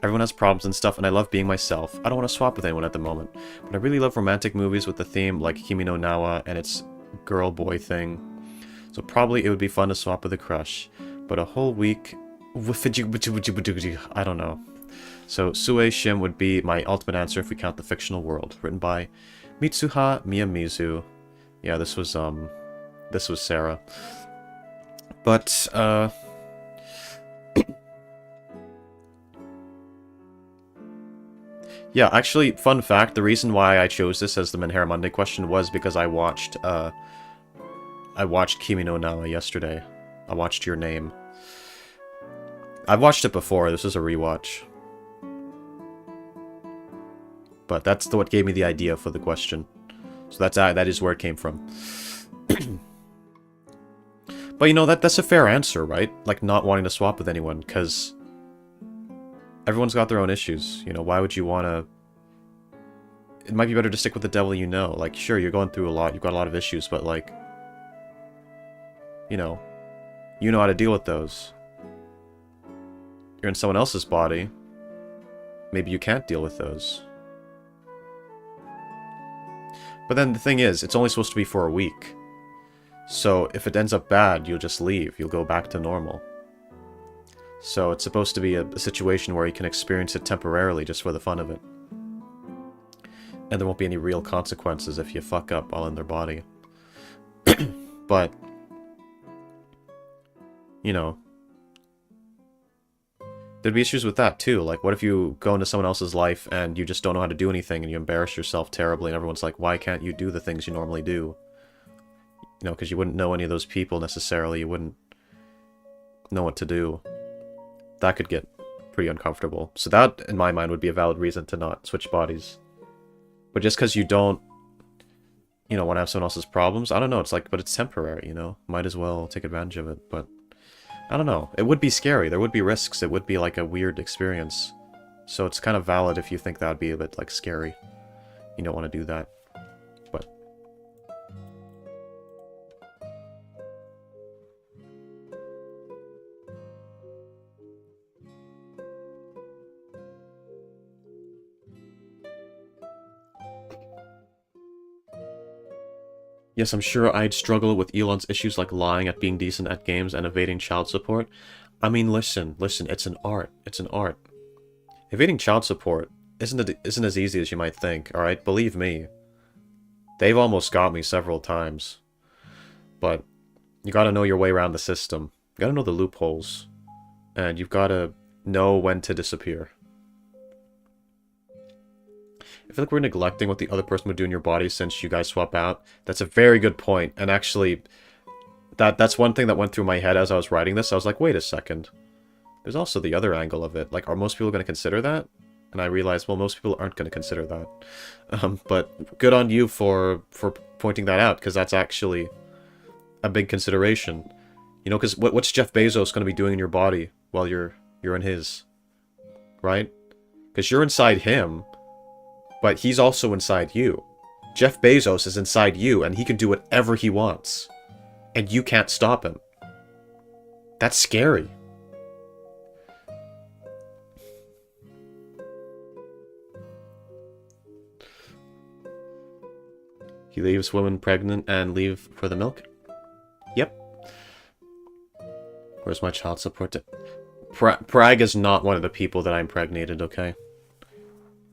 Everyone has problems and stuff, and I love being myself. I don't want to swap with anyone at the moment. But I really love romantic movies with the theme like Kimi no Na wa and its girl-boy thing. So probably it would be fun to swap with a crush. But a whole week... I don't know. So Sue Shim would be my ultimate answer if we count the fictional world. Written by Mitsuha Miyamizu. Yeah, this was Sarah. But, yeah, actually, fun fact, the reason why I chose this as the Menhera Monday question was because I watched Kimi no Na wa yesterday. I watched Your Name. I've watched it before, this is a rewatch. But that's what gave me the idea for the question. So that is where it came from. But you know, that's a fair answer, right? Like, not wanting to swap with anyone, because everyone's got their own issues. You know, why would you want to... It might be better to stick with the devil you know. Like, sure, you're going through a lot, you've got a lot of issues, but like... You know how to deal with those. You're in someone else's body. Maybe you can't deal with those. But then the thing is, it's only supposed to be for a week. So if it ends up bad, you'll just leave. You'll go back to normal. So it's supposed to be a situation where you can experience it temporarily just for the fun of it. And there won't be any real consequences if you fuck up while in their body. But, you know, there'd be issues with that too. Like, what if you go into someone else's life and you just don't know how to do anything and you embarrass yourself terribly and everyone's like, why can't you do the things you normally do? You know, because you wouldn't know any of those people necessarily. You wouldn't know what to do. That could get pretty uncomfortable. So that, in my mind, would be a valid reason to not switch bodies. But just because you don't, you know, want to have someone else's problems, I don't know, it's like, but it's temporary, you know? Might as well take advantage of it, but... I don't know. It would be scary. There would be risks. It would be like a weird experience. So it's kind of valid if you think that would be a bit, like, scary. You don't want to do that. But... Yes, I'm sure I'd struggle with Elon's issues like lying at being decent at games and evading child support. I mean, listen, it's an art. It's an art. Evading child support isn't as easy as you might think, alright? Believe me. They've almost got me several times. But you gotta know your way around the system. You gotta know the loopholes. And you've gotta know when to disappear. I feel like we're neglecting what the other person would do in your body since you guys swap out. That's a very good point. And actually, that's one thing that went through my head as I was writing this. I was like, wait a second. There's also the other angle of it. Like, are most people going to consider that? And I realized, well, most people aren't going to consider that. But good on you for pointing that out, because that's actually a big consideration. You know, because what's Jeff Bezos going to be doing in your body while you're in his? Right? Because you're inside him, but he's also inside you. Jeff Bezos is inside you, and he can do whatever he wants. And you can't stop him. That's scary. He leaves women pregnant and leave for the milk? Yep. Where's my child support? Prague is not one of the people that I impregnated, okay?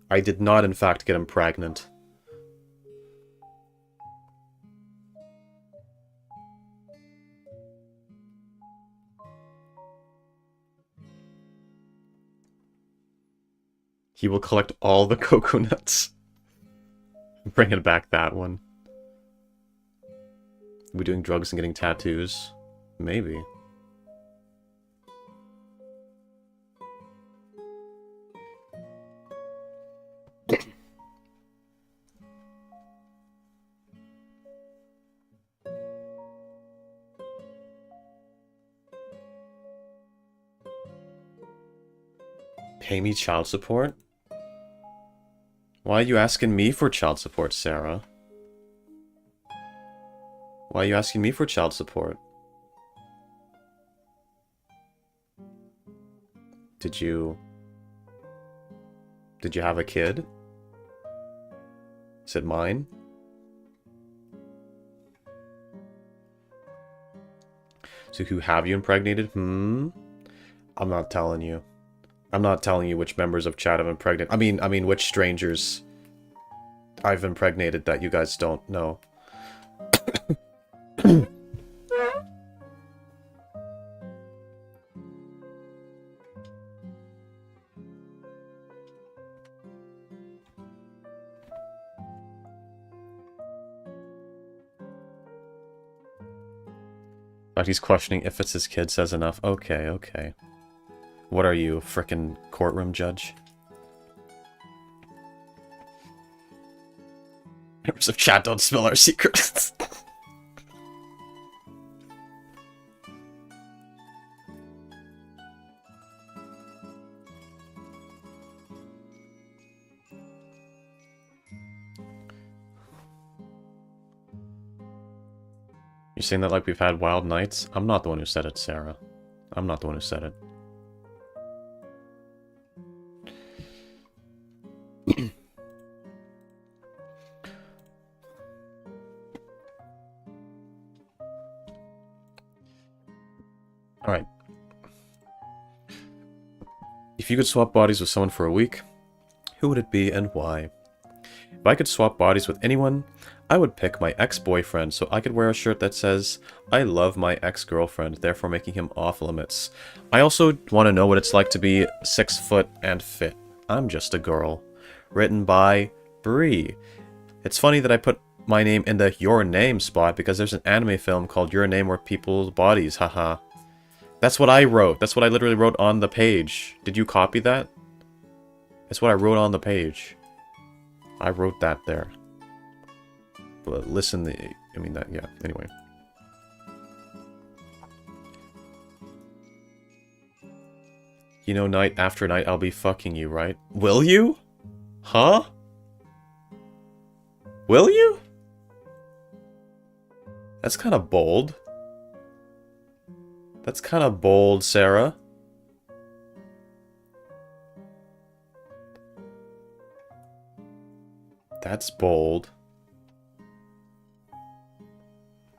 I did not, in fact, get him pregnant. He will collect all the coconuts. Bringing back that one. Are we doing drugs and getting tattoos? Maybe. Pay me child support? Why are you asking me for child support, Sarah? Why are you asking me for child support? Did you have a kid? Is it mine? So who have you impregnated? I'm not telling you. I'm not telling you which members of chat have impregnated. I mean which strangers I've impregnated that you guys don't know. But he's questioning if it's his kid says enough. Okay, okay. What are you, a frickin' courtroom judge? Members of chat don't spill our secrets. You're saying that like we've had wild nights? I'm not the one who said it, Sarah. I'm not the one who said it. Alright. If you could swap bodies with someone for a week, who would it be and why? If I could swap bodies with anyone, I would pick my ex-boyfriend so I could wear a shirt that says, I love my ex-girlfriend, therefore making him off limits. I also want to know what it's like to be 6 foot and fit. I'm just a girl. Written by Bree. It's funny that I put my name in the Your Name spot because there's an anime film called Your Name where people's bodies, haha. That's what I wrote. That's what I literally wrote on the page. Did you copy that? That's what I wrote on the page. I wrote that there. But listen, I mean that, yeah, anyway. You know, night after night I'll be fucking you, right? Will you? Huh? Will you? That's kind of bold. That's kind of bold, Sarah. That's bold.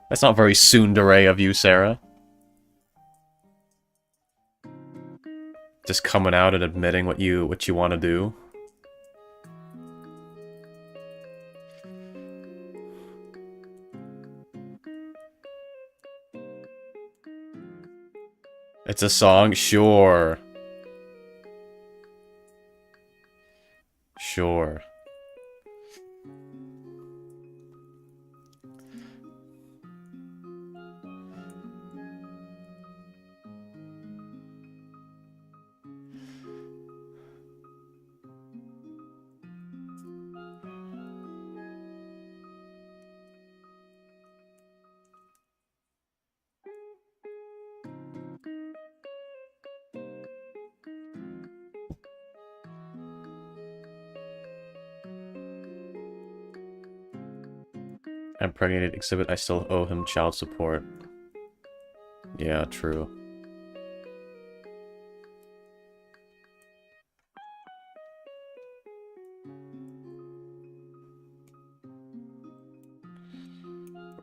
That's not very tsundere of you, Sarah. Just coming out and admitting what you want to do. It's a song? Sure. Sure. Impregnated exhibit, I still owe him child support. Yeah, true.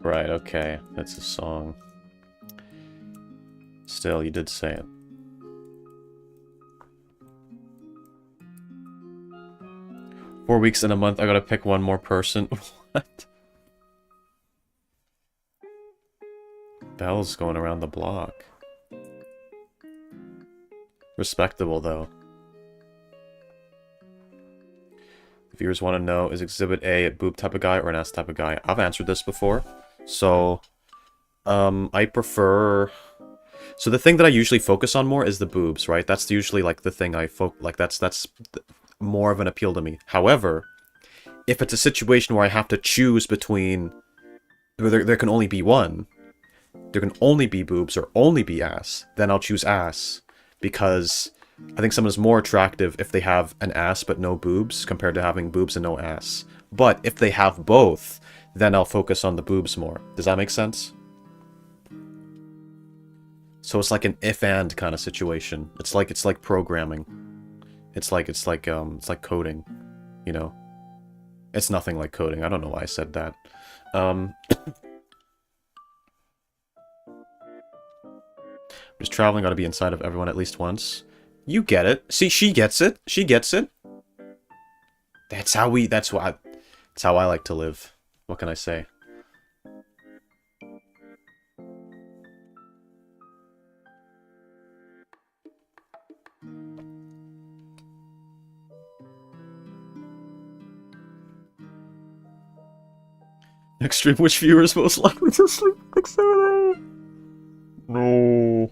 Right, okay. That's a song. Still, you did say it. Four weeks in a month, I gotta pick one more person. What? Bell's going around the block. Respectable, though. Viewers want to know, is Exhibit A a boob type of guy or an ass type of guy? I've answered this before. So, I prefer... So the thing that I usually focus on more is the boobs, right? That's usually, like, the thing I that's more of an appeal to me. However, if it's a situation where I have to choose between... There can only be one. There can only be boobs or only be ass, then I'll choose ass. Because I think someone is more attractive if they have an ass but no boobs, compared to having boobs and no ass. But if they have both, then I'll focus on the boobs more. Does that make sense? So it's like an if-and kind of situation. It's like programming. It's like coding, you know? It's nothing like coding. I don't know why I said that. Just traveling gotta be inside of everyone at least once. You get it. See, she gets it. She gets it. That's how I like to live. What can I say? Extreme which viewer is most likely to sleep next to it? No.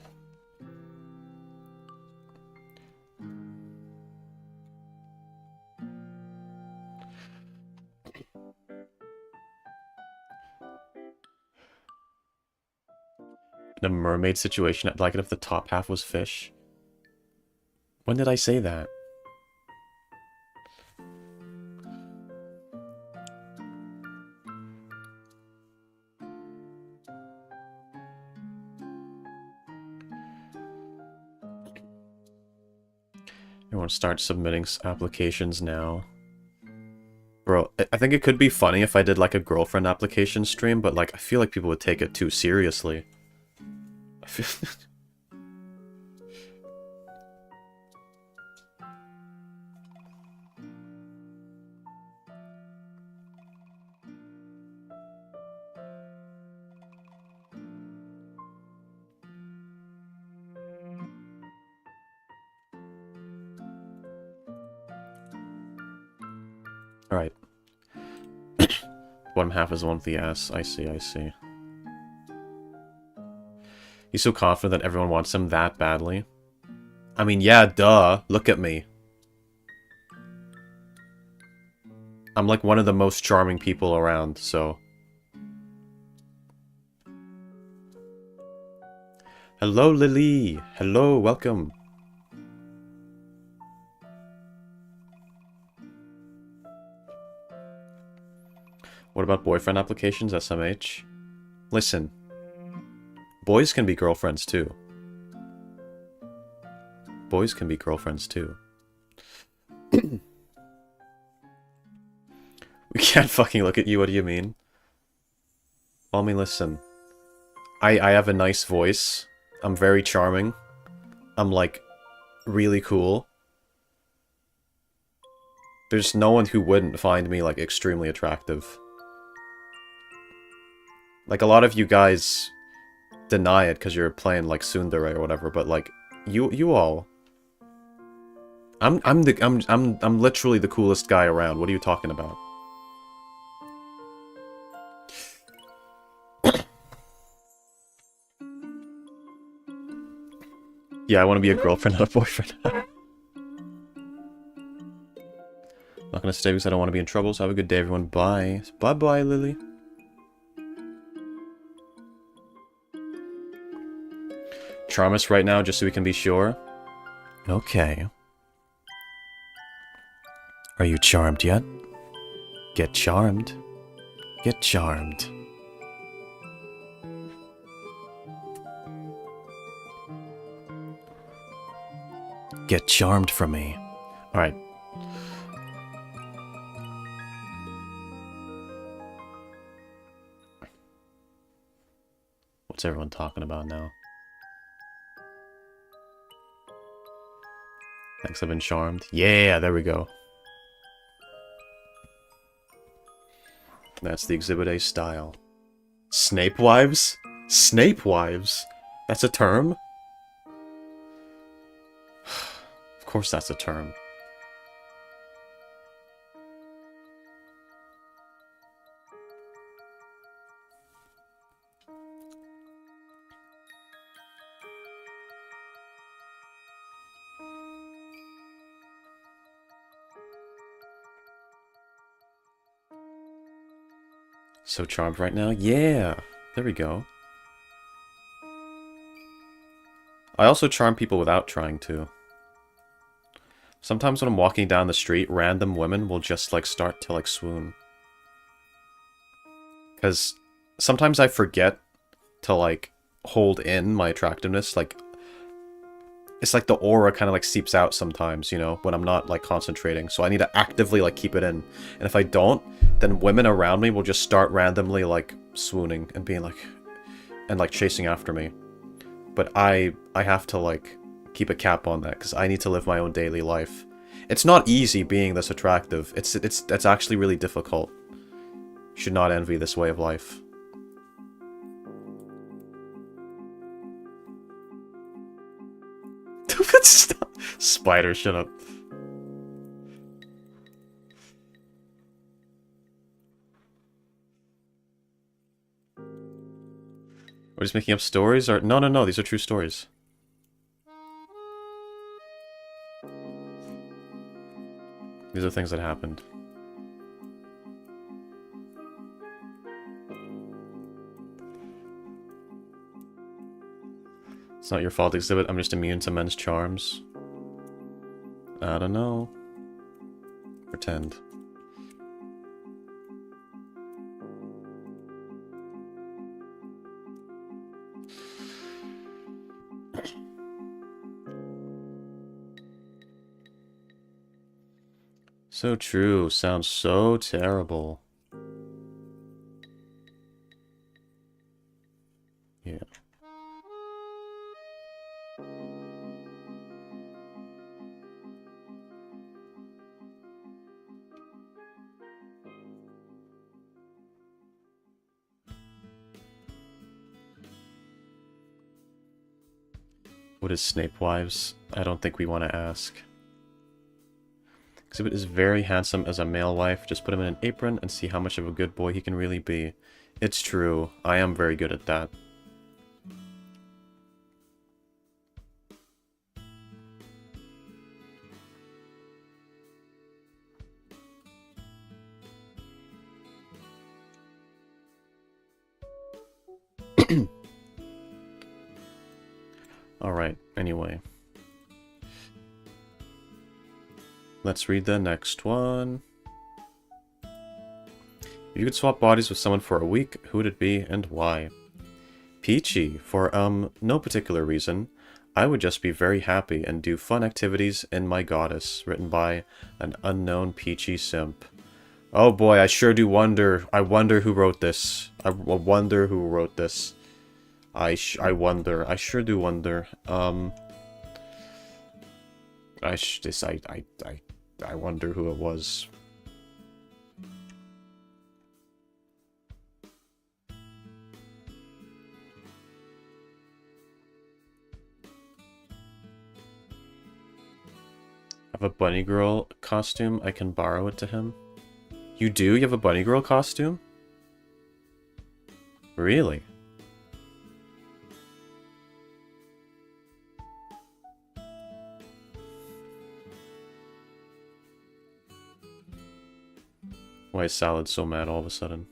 In a mermaid situation, I'd like it if the top half was fish. When did I say that? Everyone start submitting applications now. Bro, I think it could be funny if I did like a girlfriend application stream, but like I feel like people would take it too seriously. I feel Alright. One half is the one with the ass. I see, I see. He's so confident that everyone wants him that badly. I mean, yeah, duh. Look at me. I'm like one of the most charming people around, so... Hello, Lily! Hello, welcome! What about boyfriend applications, SMH? Listen. Boys can be girlfriends, too. Boys can be girlfriends, too. We can't fucking look at you, what do you mean? Well, I mean, listen. I have a nice voice. I'm very charming. I'm, like, really cool. There's no one who wouldn't find me, like, extremely attractive. Like, a lot of you guys deny it because you're playing, like, tsundere or whatever, but, like, you all... I'm literally the coolest guy around. What are you talking about? Yeah, I want to be a girlfriend, not a boyfriend. Not gonna stay because I don't want to be in trouble, so have a good day, everyone. Bye. Bye-bye, Lily. Charm us right now, just so we can be sure. Okay. Are you charmed yet? Get charmed. Get charmed. Get charmed from me. Alright. What's everyone talking about now? Thanks, I've been charmed. Yeah, there we go. That's the Exhibit A style. Snape wives? Snape wives? That's a term? Of course that's a term. So charmed right now? Yeah! There we go. I also charm people without trying to. Sometimes when I'm walking down the street, random women will just, like, start to, like, swoon. Because sometimes I forget to, like, hold in my attractiveness, like... It's like the aura kind of, like, seeps out sometimes, you know, when I'm not, like, concentrating. So I need to actively, like, keep it in. And if I don't, then women around me will just start randomly, like, swooning and being, like... And, like, chasing after me. but I have to, like, keep a cap on that, because I need to live my own daily life. It's not easy being this attractive. It's actually really difficult. Should not envy this way of life. Stop. Spider, shut up. We're just making up stories? Or no, these are true stories. These are things that happened. It's not your fault, Exhibit. I'm just immune to men's charms. I don't know. Pretend. So true. Sounds so terrible. Yeah. What is Snape Wives? I don't think we want to ask. Exhibit is very handsome as a male wife. Just put him in an apron and see how much of a good boy he can really be. It's true. I am very good at that. Alright, anyway. Let's read the next one. If you could swap bodies with someone for a week, who would it be and why? Peachy, for, no particular reason. I would just be very happy and do fun activities in my goddess, written by an unknown Peachy simp. Oh boy, I sure do wonder. I wonder who wrote this. I wonder who wrote this. I wonder. I sure do wonder. I wonder who it was. I have a bunny girl costume. I can borrow it to him. You do? You have a bunny girl costume? Really? Why is Salad so mad all of a sudden?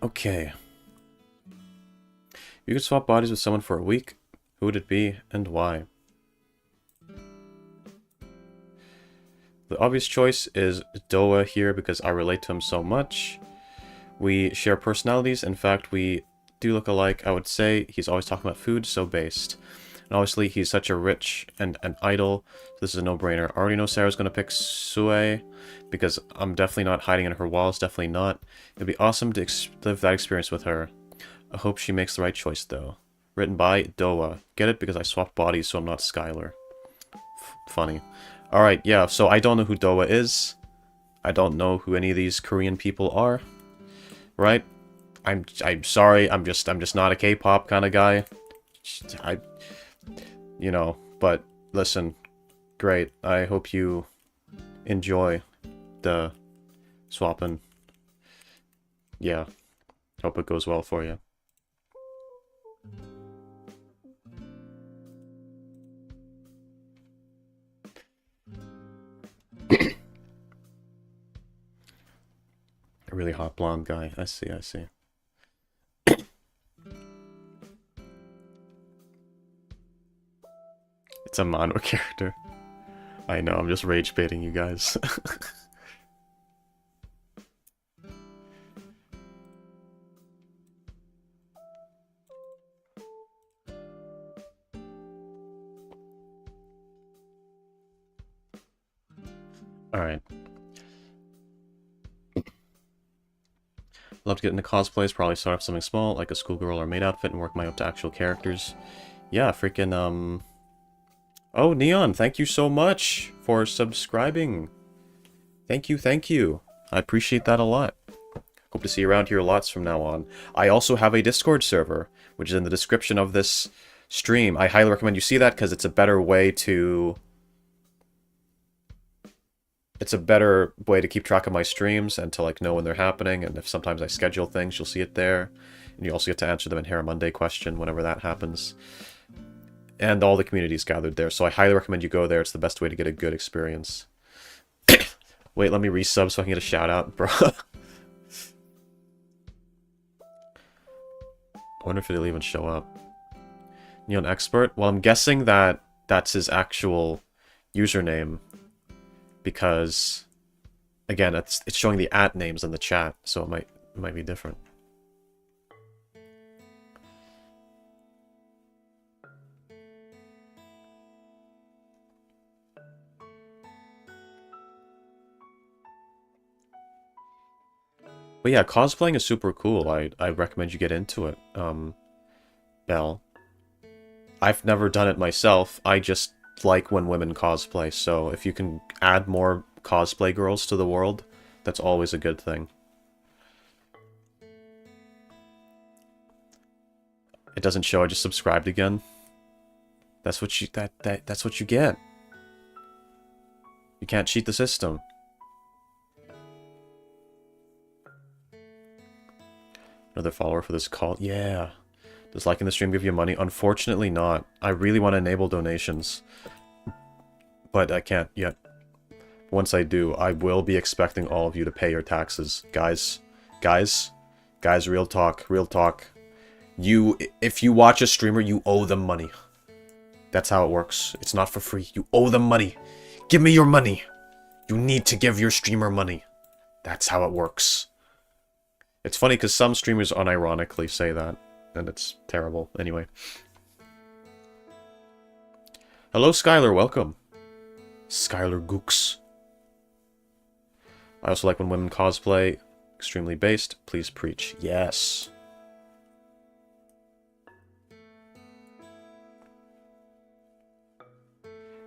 Okay. You could swap bodies with someone for a week. Who would it be and why? The obvious choice is Doa here because I relate to him so much. We share personalities. In fact, we do look alike. I would say he's always talking about food, so based. And obviously, he's such a rich and an idol. So this is a no-brainer. I already know Sarah's going to pick Sue because I'm definitely not hiding in her walls. Definitely not. It'd be awesome to live that experience with her. I hope she makes the right choice, though. Written by Doa. Get it? Because I swapped bodies, so I'm not Skylar. Funny. Alright, yeah, so I don't know who Doa is. I don't know who any of these Korean people are. Right? I'm sorry, I'm just not a K-pop kind of guy. You know, but listen, great. I hope you enjoy the swapping. Yeah. Hope it goes well for you. A really hot blonde guy. I see, I see. It's a manhwa character. I know, I'm just rage baiting you guys. Alright. Love to get into cosplays, probably start off something small, like a schoolgirl or maid outfit, and work my way up to actual characters. Yeah, freaking, Oh, Neon, thank you so much for subscribing. Thank you, thank you. I appreciate that a lot. Hope to see you around here lots from now on. I also have a Discord server, which is in the description of this stream. I highly recommend you see that, because it's a better way to... It's a better way to keep track of my streams and to, like, know when they're happening, and if sometimes I schedule things, you'll see it there. And you also get to answer the Menhera Monday question whenever that happens. And all the communities gathered there, so I highly recommend you go there. It's the best way to get a good experience. Wait, let me resub so I can get a shout out, bro. I wonder if it'll even show up. Neon Expert? Well, I'm guessing that that's his actual username. Because, again, it's showing the @ names in the chat, so it might be different. But yeah, cosplaying is super cool. I recommend you get into it, Belle. I've never done it myself. I just like when women cosplay, so if you can add more cosplay girls to the world, that's always a good thing. It doesn't show, I just subscribed again. That's what you that's what you get. You can't cheat the system. Another follower for this call. Yeah. Does liking the stream give you money? Unfortunately not. I really want to enable donations. But I can't yet. Once I do, I will be expecting all of you to pay your taxes. Guys, real talk, real talk. If you watch a streamer, you owe them money. That's how it works. It's not for free. You owe them money. Give me your money. You need to give your streamer money. That's how it works. It's funny because some streamers unironically say that, and it's terrible. Anyway. Hello, Skylar. Welcome. Skylar Gooks. I also like when women cosplay. Extremely based. Please preach. Yes.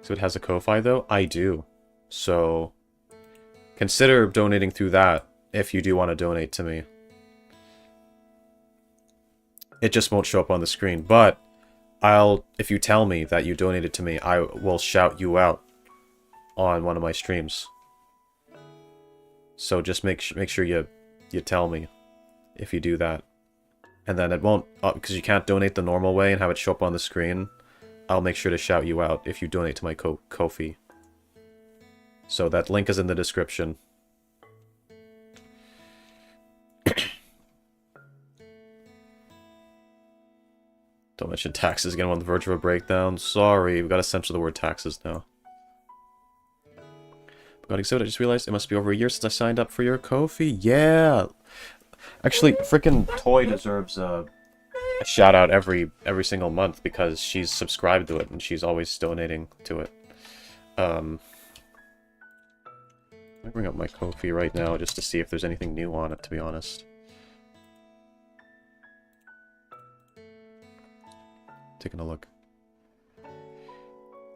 So it has a Ko-Fi, though? I do. So consider donating through that if you do want to donate to me. It just won't show up on the screen, but if you tell me that you donated to me, I will shout you out on one of my streams. So just make sure you tell me if you do that. And then it won't, because you can't donate the normal way and have it show up on the screen, I'll make sure to shout you out if you donate to my Ko-Fi. So that link is in the description. Don't mention taxes again, I'm on the verge of a breakdown. Sorry, we've got to censor the word taxes now. Got exhibit, I just realized it must be over a year since I signed up for your Ko-Fi. Yeah! Actually, frickin' Toy deserves a shout out every single month because she's subscribed to it and she's always donating to it. I bring up my Ko-Fi right now just to see if there's anything new on it, to be honest. Taking a look.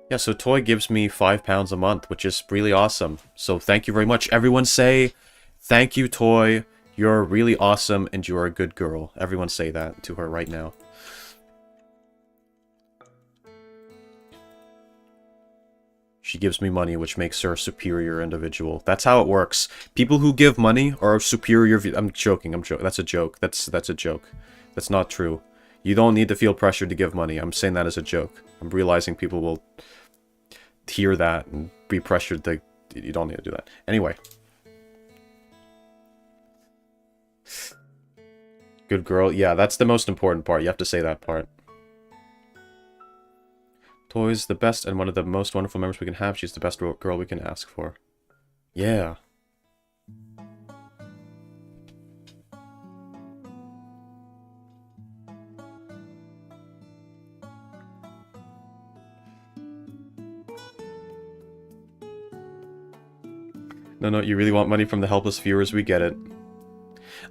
Yeah, so Toy gives me £5 a month, which is really awesome. So thank you very much. Everyone say, thank you, Toy. You're really awesome and you're a good girl. Everyone say that to her right now. She gives me money, which makes her a superior individual. That's how it works. People who give money are superior. I'm joking. That's a joke. That's a joke. That's not true. You don't need to feel pressured to give money. I'm saying that as a joke. I'm realizing people will hear that and be pressured to... You don't need to do that. Anyway. Good girl. Yeah, that's the most important part. You have to say that part. Toy's the best and one of the most wonderful members we can have. She's the best girl we can ask for. Yeah. No, no, you really want money from the helpless viewers? We get it.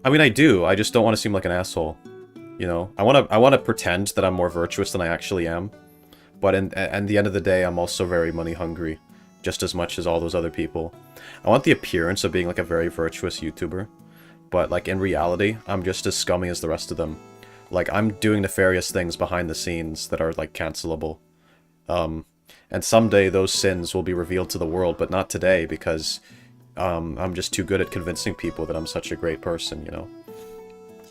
I mean, I do. I just don't want to seem like an asshole. You know? I wanna pretend that I'm more virtuous than I actually am. But at the end of the day, I'm also very money hungry. Just as much as all those other people. I want the appearance of being like a very virtuous YouTuber. But like in reality, I'm just as scummy as the rest of them. Like, I'm doing nefarious things behind the scenes that are like cancelable. And someday those sins will be revealed to the world, but not today, because I'm just too good at convincing people that I'm such a great person, you know?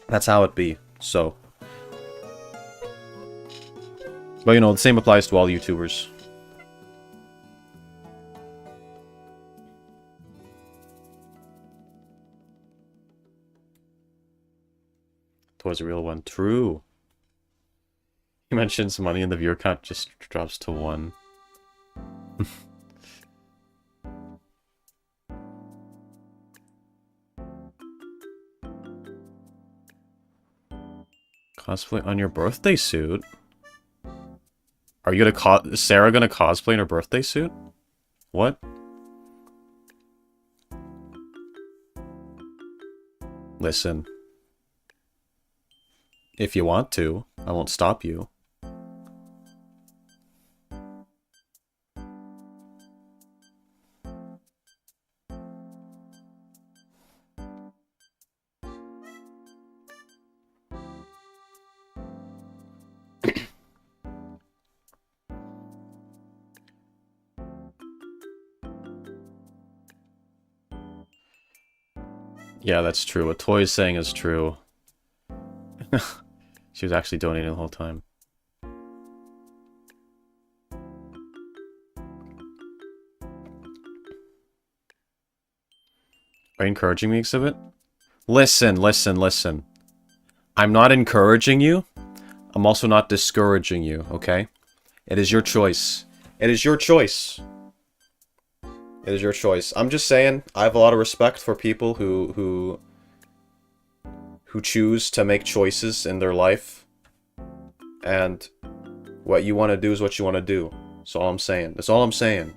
That's how it be, so. But, you know, the same applies to all YouTubers. Towards a real one. True. He mentions money and the viewer count just drops to 1. Cosplay on your birthday suit? Are you gonna is Sarah gonna cosplay in her birthday suit? What? Listen. If you want to, I won't stop you. Yeah, that's true. What Toy's saying is true. She was actually donating the whole time. Are you encouraging me, Exhibit? Listen, listen, listen. I'm not encouraging you. I'm also not discouraging you, okay? It is your choice. It is your choice. It is your choice. I'm just saying, I have a lot of respect for people who choose to make choices in their life. And what you want to do is what you want to do. That's all I'm saying. That's all I'm saying.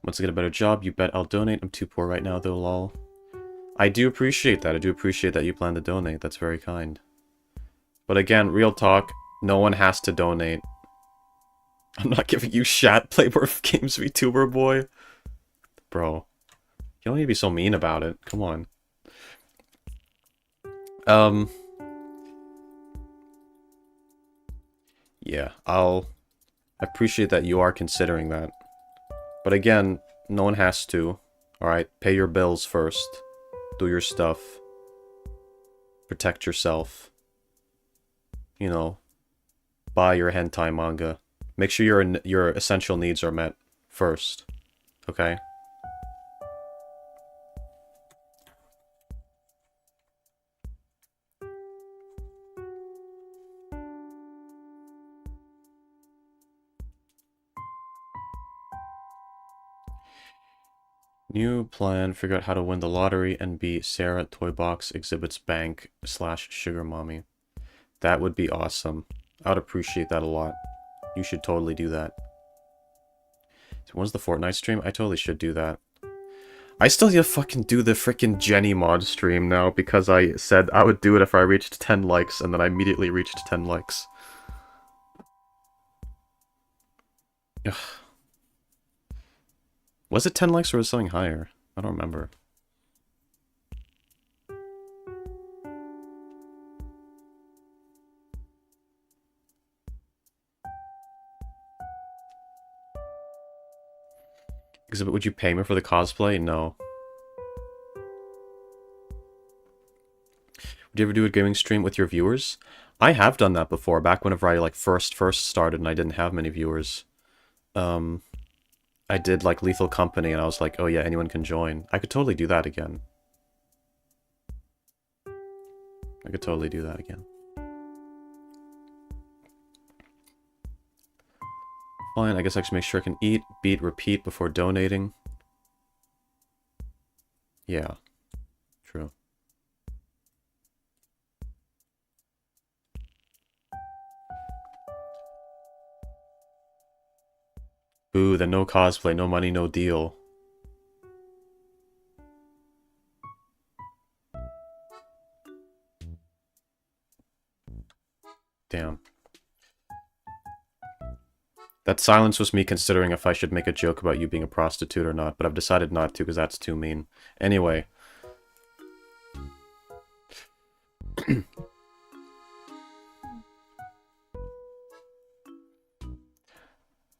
Once I get a better job, you bet I'll donate. I'm too poor right now, though, lol. I do appreciate that. I do appreciate that you plan to donate. That's very kind. But again, real talk, no one has to donate. I'm not giving you shat, play more games, VTuber boy. Bro. You don't need to be so mean about it. Come on. Yeah, I appreciate that you are considering that. But again, no one has to. Alright, pay your bills first. Do your stuff. Protect yourself. You know, buy your hentai manga. Make sure your essential needs are met first. Okay? New plan, figure out how to win the lottery and be Sarah Toy Box Exhibits Bank / Sugar Mommy. That would be awesome. I would appreciate that a lot. You should totally do that. So when's the Fortnite stream? I totally should do that. I still need to fucking do the freaking Jenny mod stream now because I said I would do it if I reached 10 likes and then I immediately reached 10 likes. Ugh. Was it 10 likes or was it something higher? I don't remember. Exhibit, would you pay me for the cosplay? No. Would you ever do a gaming stream with your viewers? I have done that before, back whenever I like first started and I didn't have many viewers. I did like Lethal Company and I was like, oh yeah, anyone can join. I could totally do that again. I could totally do that again. Fine, I guess I should make sure I can eat, beat, repeat before donating. Yeah, true. Ooh, then no cosplay, no money, no deal. Damn. That silence was me considering if I should make a joke about you being a prostitute or not, but I've decided not to because that's too mean. Anyway.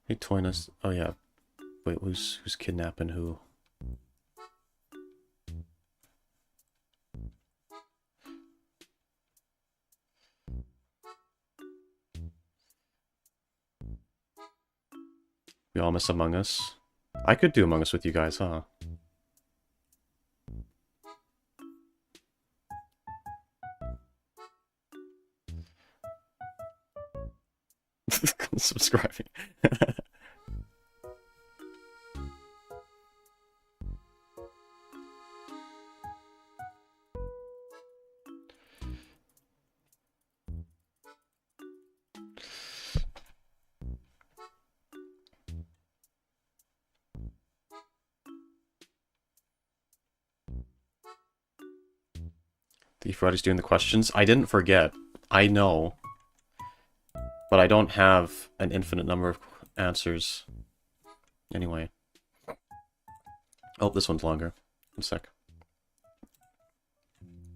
Hey, Toynus. Oh, yeah. Wait, who's kidnapping who? We all miss Among Us. I could do Among Us with you guys, huh? Subscribing. The Friday's doing the questions. I didn't forget. I know. But I don't have an infinite number of answers. Anyway. Oh, this one's longer. One sec.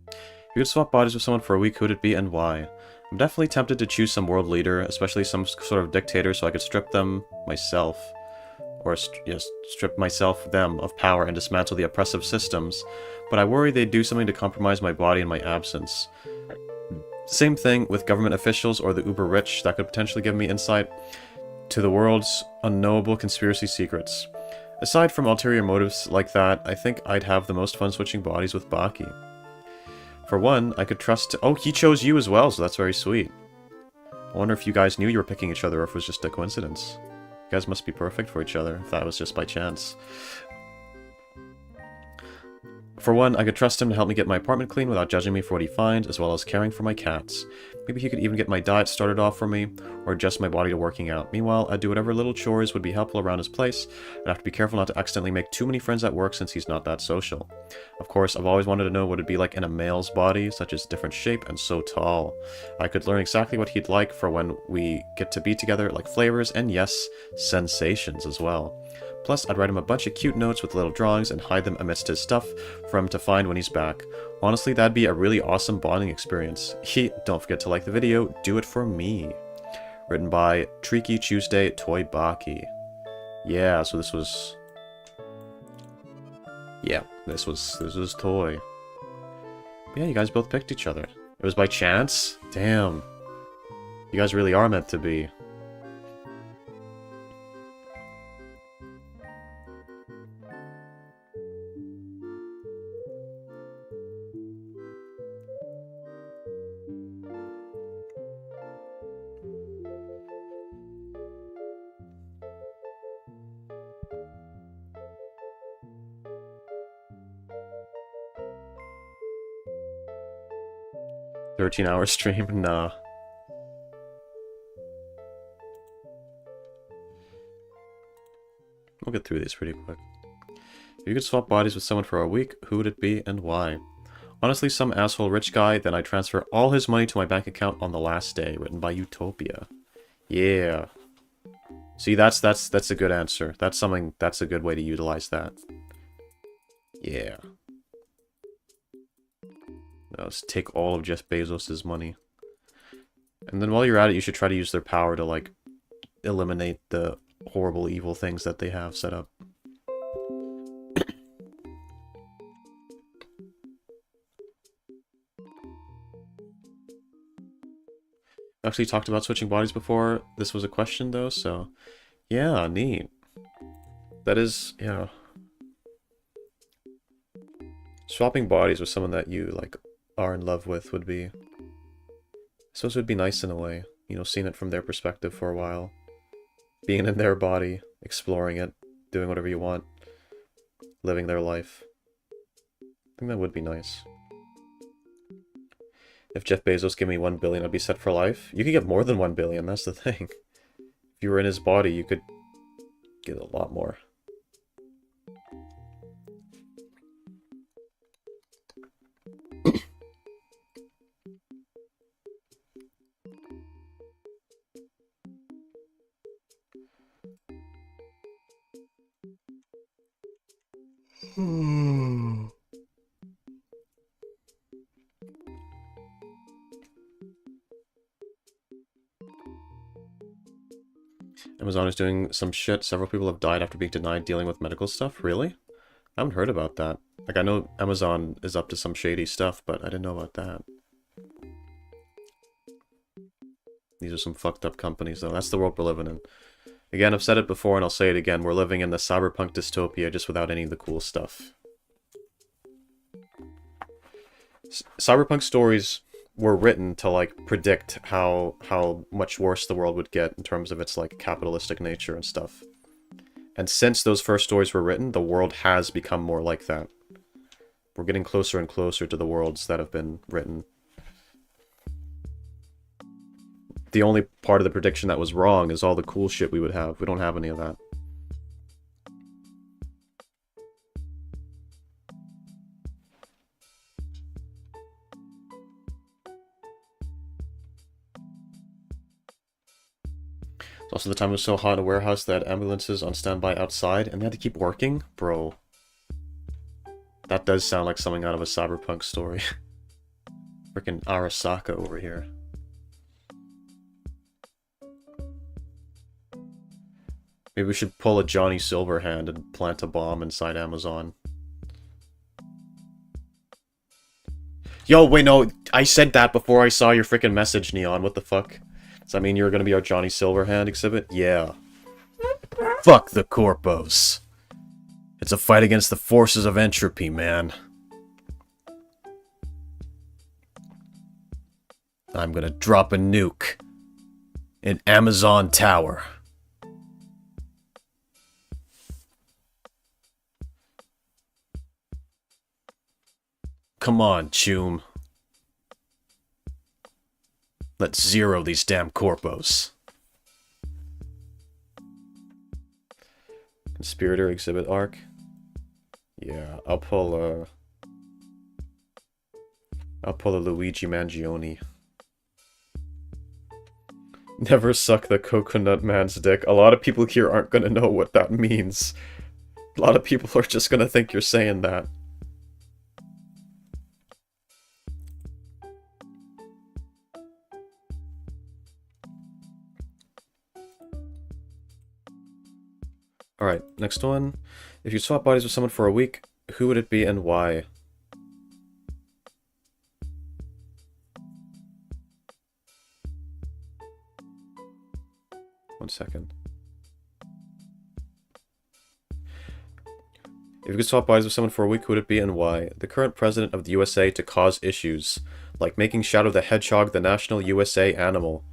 If you could swap bodies with someone for a week, who would it be and why? I'm definitely tempted to choose some world leader, especially some sort of dictator, so I could strip them myself. Or, yes, strip them of power and dismantle the oppressive systems. But I worry they'd do something to compromise my body in my absence. Same thing with government officials or the uber-rich that could potentially give me insight to the world's unknowable conspiracy secrets. Aside from ulterior motives like that, I think I'd have the most fun switching bodies with Baki. For one, I could trust... Oh, he chose you as well, so that's very sweet. I wonder if you guys knew you were picking each other or if it was just a coincidence. You guys must be perfect for each other, if that was just by chance. For one, I could trust him to help me get my apartment clean without judging me for what he finds, as well as caring for my cats. Maybe he could even get my diet started off for me, or adjust my body to working out. Meanwhile, I'd do whatever little chores would be helpful around his place. I'd have to be careful not to accidentally make too many friends at work since he's not that social. Of course, I've always wanted to know what it'd be like in a male's body, such as different shape and so tall. I could learn exactly what he'd like for when we get to be together, like flavors and, yes, sensations as well. Plus, I'd write him a bunch of cute notes with little drawings and hide them amidst his stuff for him to find when he's back. Honestly, that'd be a really awesome bonding experience. Don't forget to like the video, do it for me. Written by Tricky Tuesday Toy Baki. Yeah, so this was... Yeah, this was Toy. But yeah, you guys both picked each other. It was by chance? Damn. You guys really are meant to be. $13-hour stream? Nah. We'll get through these pretty quick. If you could swap bodies with someone for a week, who would it be and why? Honestly, some asshole rich guy, then I'd transfer all his money to my bank account on the last day. Written by Utopia. Yeah. See, that's a good answer. That's a good way to utilize that. Yeah. Let's take all of Jeff Bezos' money. And then while you're at it, you should try to use their power to, like, eliminate the horrible, evil things that they have set up. Actually talked about switching bodies before. This was a question, though, so... Yeah, neat. That is, yeah. Swapping bodies with someone that you, like, are in love with would be. I suppose it would be nice in a way, you know, seeing it from their perspective for a while. Being in their body, exploring it, doing whatever you want, living their life. I think that would be nice. If Jeff Bezos gave me 1 billion, I'd be set for life. You could get more than 1 billion, that's the thing. If you were in his body, you could get a lot more. Amazon is doing some shit. Several people have died after being denied dealing with medical stuff. Really? I haven't heard about that. Like, I know Amazon is up to some shady stuff, but I didn't know about that. These are some fucked up companies, though. That's the world we're living in. Again, I've said it before and I'll say it again. We're living in the cyberpunk dystopia just without any of the cool stuff. Cyberpunk stories were written to, like, predict how much worse the world would get in terms of its, like, capitalistic nature and stuff. And since those first stories were written, the world has become more like that. We're getting closer and closer to the worlds that have been written. The only part of the prediction that was wrong is all the cool shit we would have. We don't have any of that. It's also the time it was so hot in a warehouse that ambulances on standby outside, and they had to keep working? Bro. That does sound like something out of a cyberpunk story. Frickin' Arasaka over here. Maybe we should pull a Johnny Silverhand and plant a bomb inside Amazon. Yo, wait, no, I said that before I saw your frickin' message, Neon. What the fuck? Does that mean you're gonna be our Johnny Silverhand exhibit? Yeah. Fuck the corpos. It's a fight against the forces of entropy, man. I'm gonna drop a nuke in Amazon Tower. Come on, Choom. Let's zero these damn corpos. Conspirator exhibit arc. Yeah, I'll pull a Luigi Mangione. Never suck the coconut man's dick. A lot of people here aren't gonna know what that means. A lot of people are just gonna think you're saying that. Alright, next one. If you swap bodies with someone for a week, who would it be and why? One second. If you could swap bodies with someone for a week, who would it be and why? The current president of the USA to cause issues, like making Shadow the Hedgehog the national USA animal.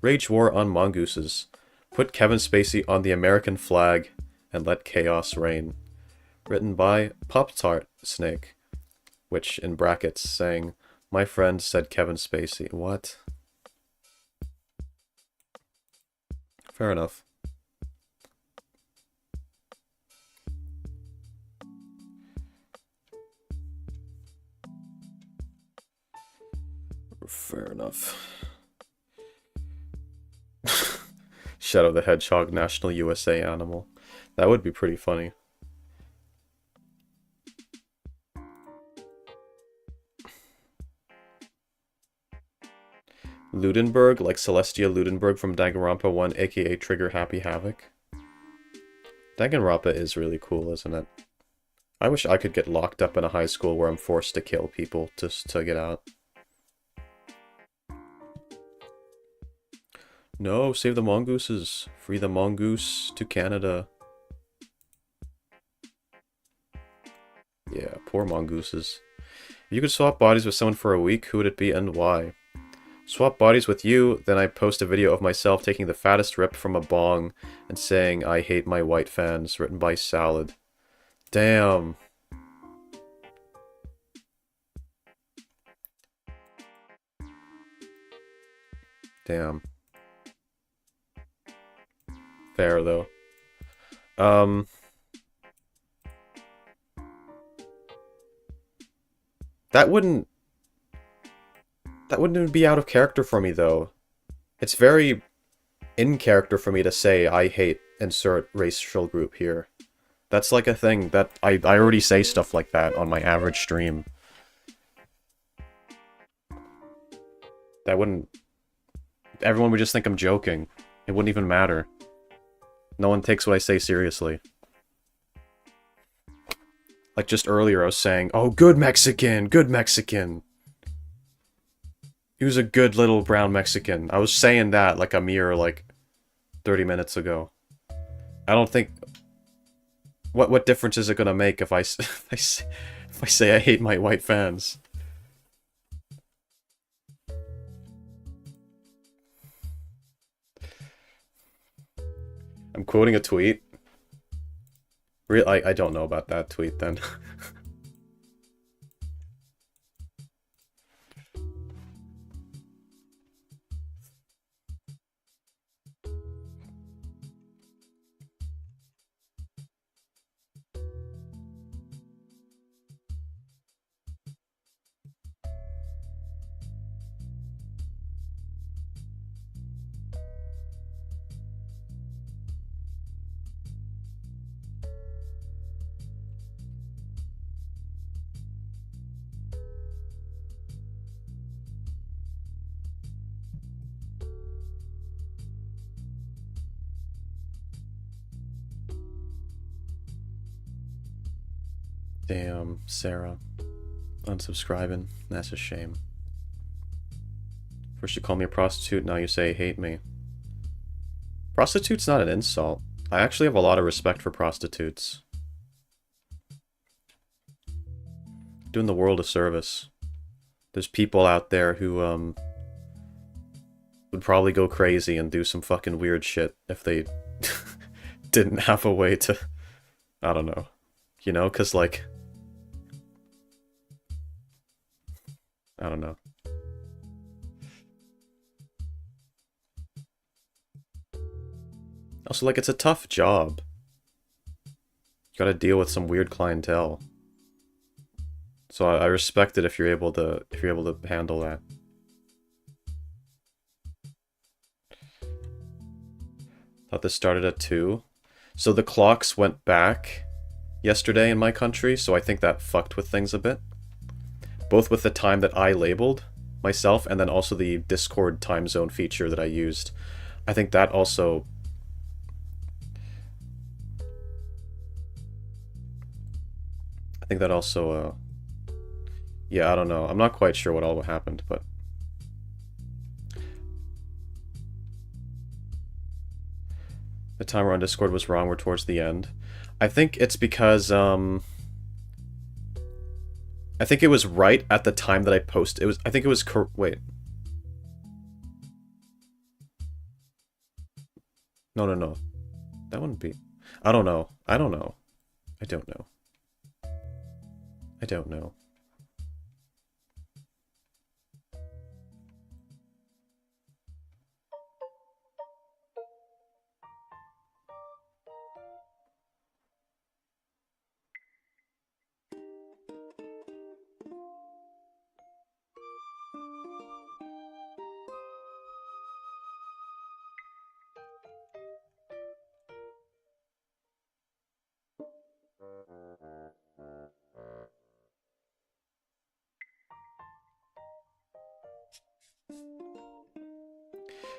Rage war on mongooses. Put Kevin Spacey on the American flag and let chaos reign. Written by Pop-Tart Snake, which in brackets saying, my friend said Kevin Spacey. What? Fair enough. Fair enough. Shadow the Hedgehog, national USA animal. That would be pretty funny. Ludenberg, like Celestia Ludenberg from Danganronpa 1, aka Trigger Happy Havoc. Danganronpa is really cool, isn't it? I wish I could get locked up in a high school where I'm forced to kill people just to get out. No, save the mongooses. Free the mongoose to Canada. Yeah, poor mongooses. If you could swap bodies with someone for a week, who would it be and why? Swap bodies with you, then I post a video of myself taking the fattest rip from a bong and saying, I hate my white fans, written by Salad. Damn. Damn. Fair, though. That wouldn't... That wouldn't even be out of character for me, though. It's very in character for me to say, I hate insert racial group here. That's like a thing that I already say stuff like that on my average stream. That wouldn't... Everyone would just think I'm joking. It wouldn't even matter. No one takes what I say seriously. Like just earlier I was saying, oh, good Mexican, good Mexican. He was a good little brown Mexican. I was saying that like a mere, like, 30 minutes ago. I don't think... What difference is it gonna make if I say I hate my white fans? I'm quoting a tweet. I don't know about that tweet then. Damn, Sarah. Unsubscribing. That's a shame. First you call me a prostitute, now you say hate me. Prostitute's not an insult. I actually have a lot of respect for prostitutes. Doing the world a service. There's people out there who, would probably go crazy and do some fucking weird shit if they didn't have a way to... I don't know. You know, because, like... I don't know. Also, like, it's a tough job. You gotta deal with some weird clientele. So I respect it if you're able to handle that. Thought this started at 2. So the clocks went back yesterday in my country, so I think that fucked with things a bit. Both with the time that I labeled myself, and then also the Discord time zone feature that I used. I think that also... yeah, I don't know. I'm not quite sure what all happened, but... The timer on Discord was wrong, we're towards the end. I think it's because, I think it was right at the time that I posted. I think it was wait. No. That wouldn't be... I don't know. I don't know.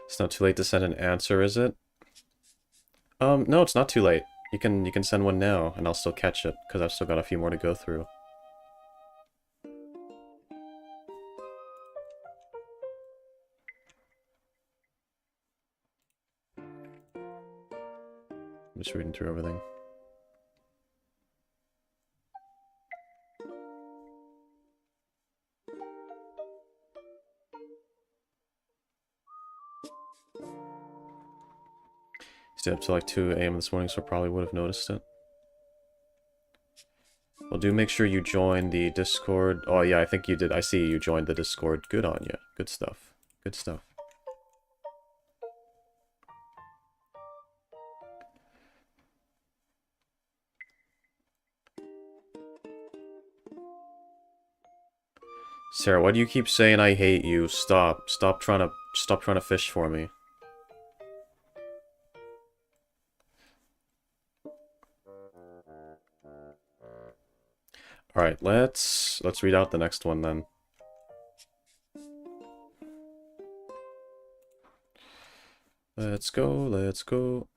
It's not too late to send an answer, is it? No, it's not too late. You can send one now, and I'll still catch it, because I've still got a few more to go through. I'm just reading through everything. Stayed up till like 2 a.m. this morning, so I probably would have noticed it. Well, do make sure you join the Discord. Oh, yeah, I think you did. I see you joined the Discord. Good on you. Good stuff. Good stuff. Sarah, why do you keep saying I hate you? Stop. Stop trying to fish for me. Alright, let's read out the next one then. Let's go, let's go.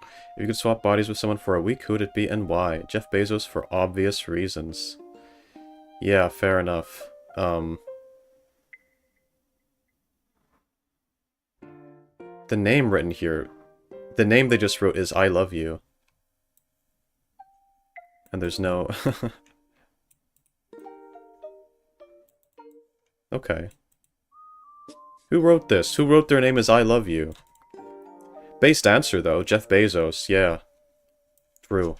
If you could swap bodies with someone for a week, who would it be and why? Jeff Bezos for obvious reasons. Yeah, fair enough. The name written here, the name they just wrote is I love you. And there's no... Okay. Who wrote this? Who wrote their name as I love you? Based answer, though. Jeff Bezos. Yeah. True.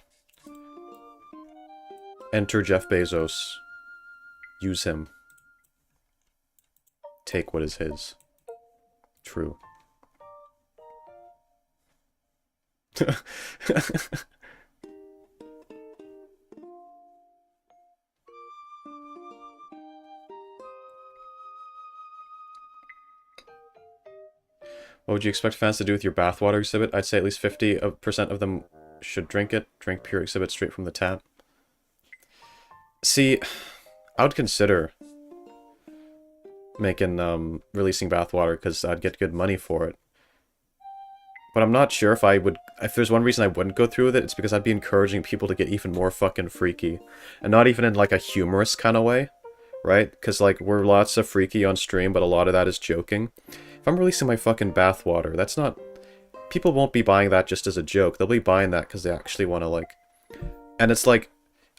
Enter Jeff Bezos. Use him. Take what is his. True. What would you expect fans to do with your bathwater exhibit? I'd say at least 50% of them should drink it. Drink pure exhibit straight from the tap. See, I would consider making, releasing bathwater because I'd get good money for it. But I'm not sure if I would... If there's one reason I wouldn't go through with it, it's because I'd be encouraging people to get even more fucking freaky. And not even in, like, a humorous kind of way, right? Because, like, we're lots of freaky on stream, but a lot of that is joking. If I'm releasing my fucking bathwater, that's not... People won't be buying that just as a joke. They'll be buying that because they actually want to, like... And it's like,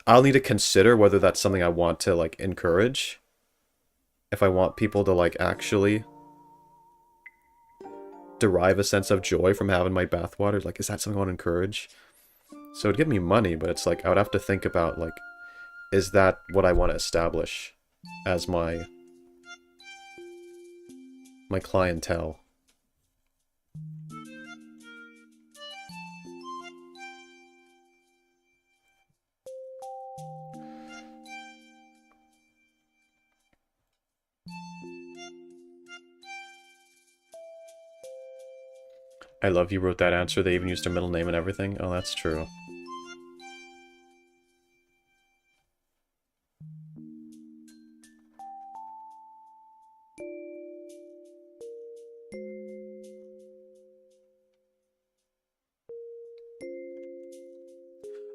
I'll need to consider whether that's something I want to, like, encourage. If I want people to, like, actually derive a sense of joy from having my bathwater. Like, is that something I want to encourage? So it'd give me money, but it's like, I would have to think about, like, is that what I want to establish as my clientele? I love you wrote that answer. They even used their middle name and everything. Oh, that's true.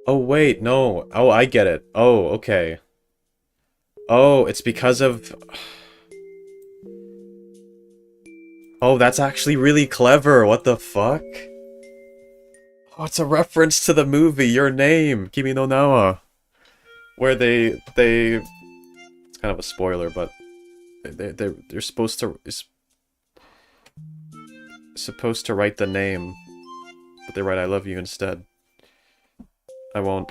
Oh, wait, no. Oh, I get it. Oh, okay. Oh, it's because of... Oh, that's actually really clever. What the fuck? Oh, it's a reference to the movie, Your Name, Kimi no Nawa. Where they... It's kind of a spoiler, but... They're supposed to write the name, but they write I love you instead. I won't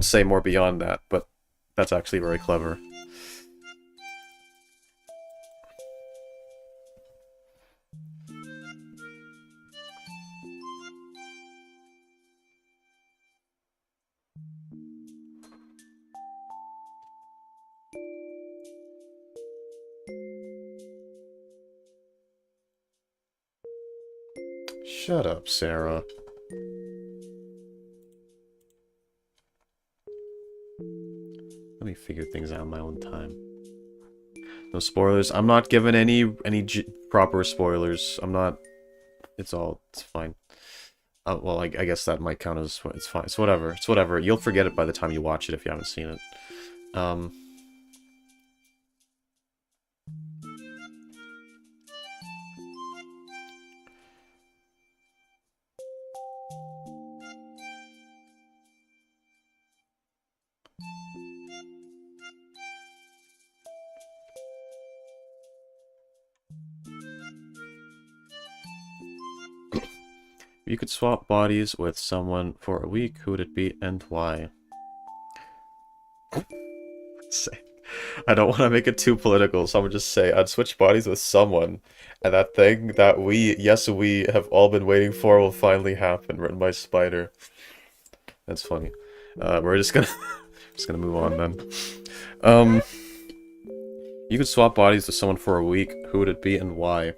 say more beyond that, but that's actually very clever. Shut up, Sarah. Let me figure things out in my own time. No spoilers. I'm not giving any proper spoilers. I'm not... It's fine. Well, I guess that might count as... It's fine. It's whatever. It's whatever. You'll forget it by the time you watch it if you haven't seen it. If you could swap bodies with someone for a week, who would it be and why? I don't want to make it too political, so I'm gonna just say I'd switch bodies with someone, and that thing that yes, we have all been waiting for will finally happen, written by Spider. That's funny. We're just gonna just gonna move on then. Um, you could swap bodies with someone for a week. Who would it be and why?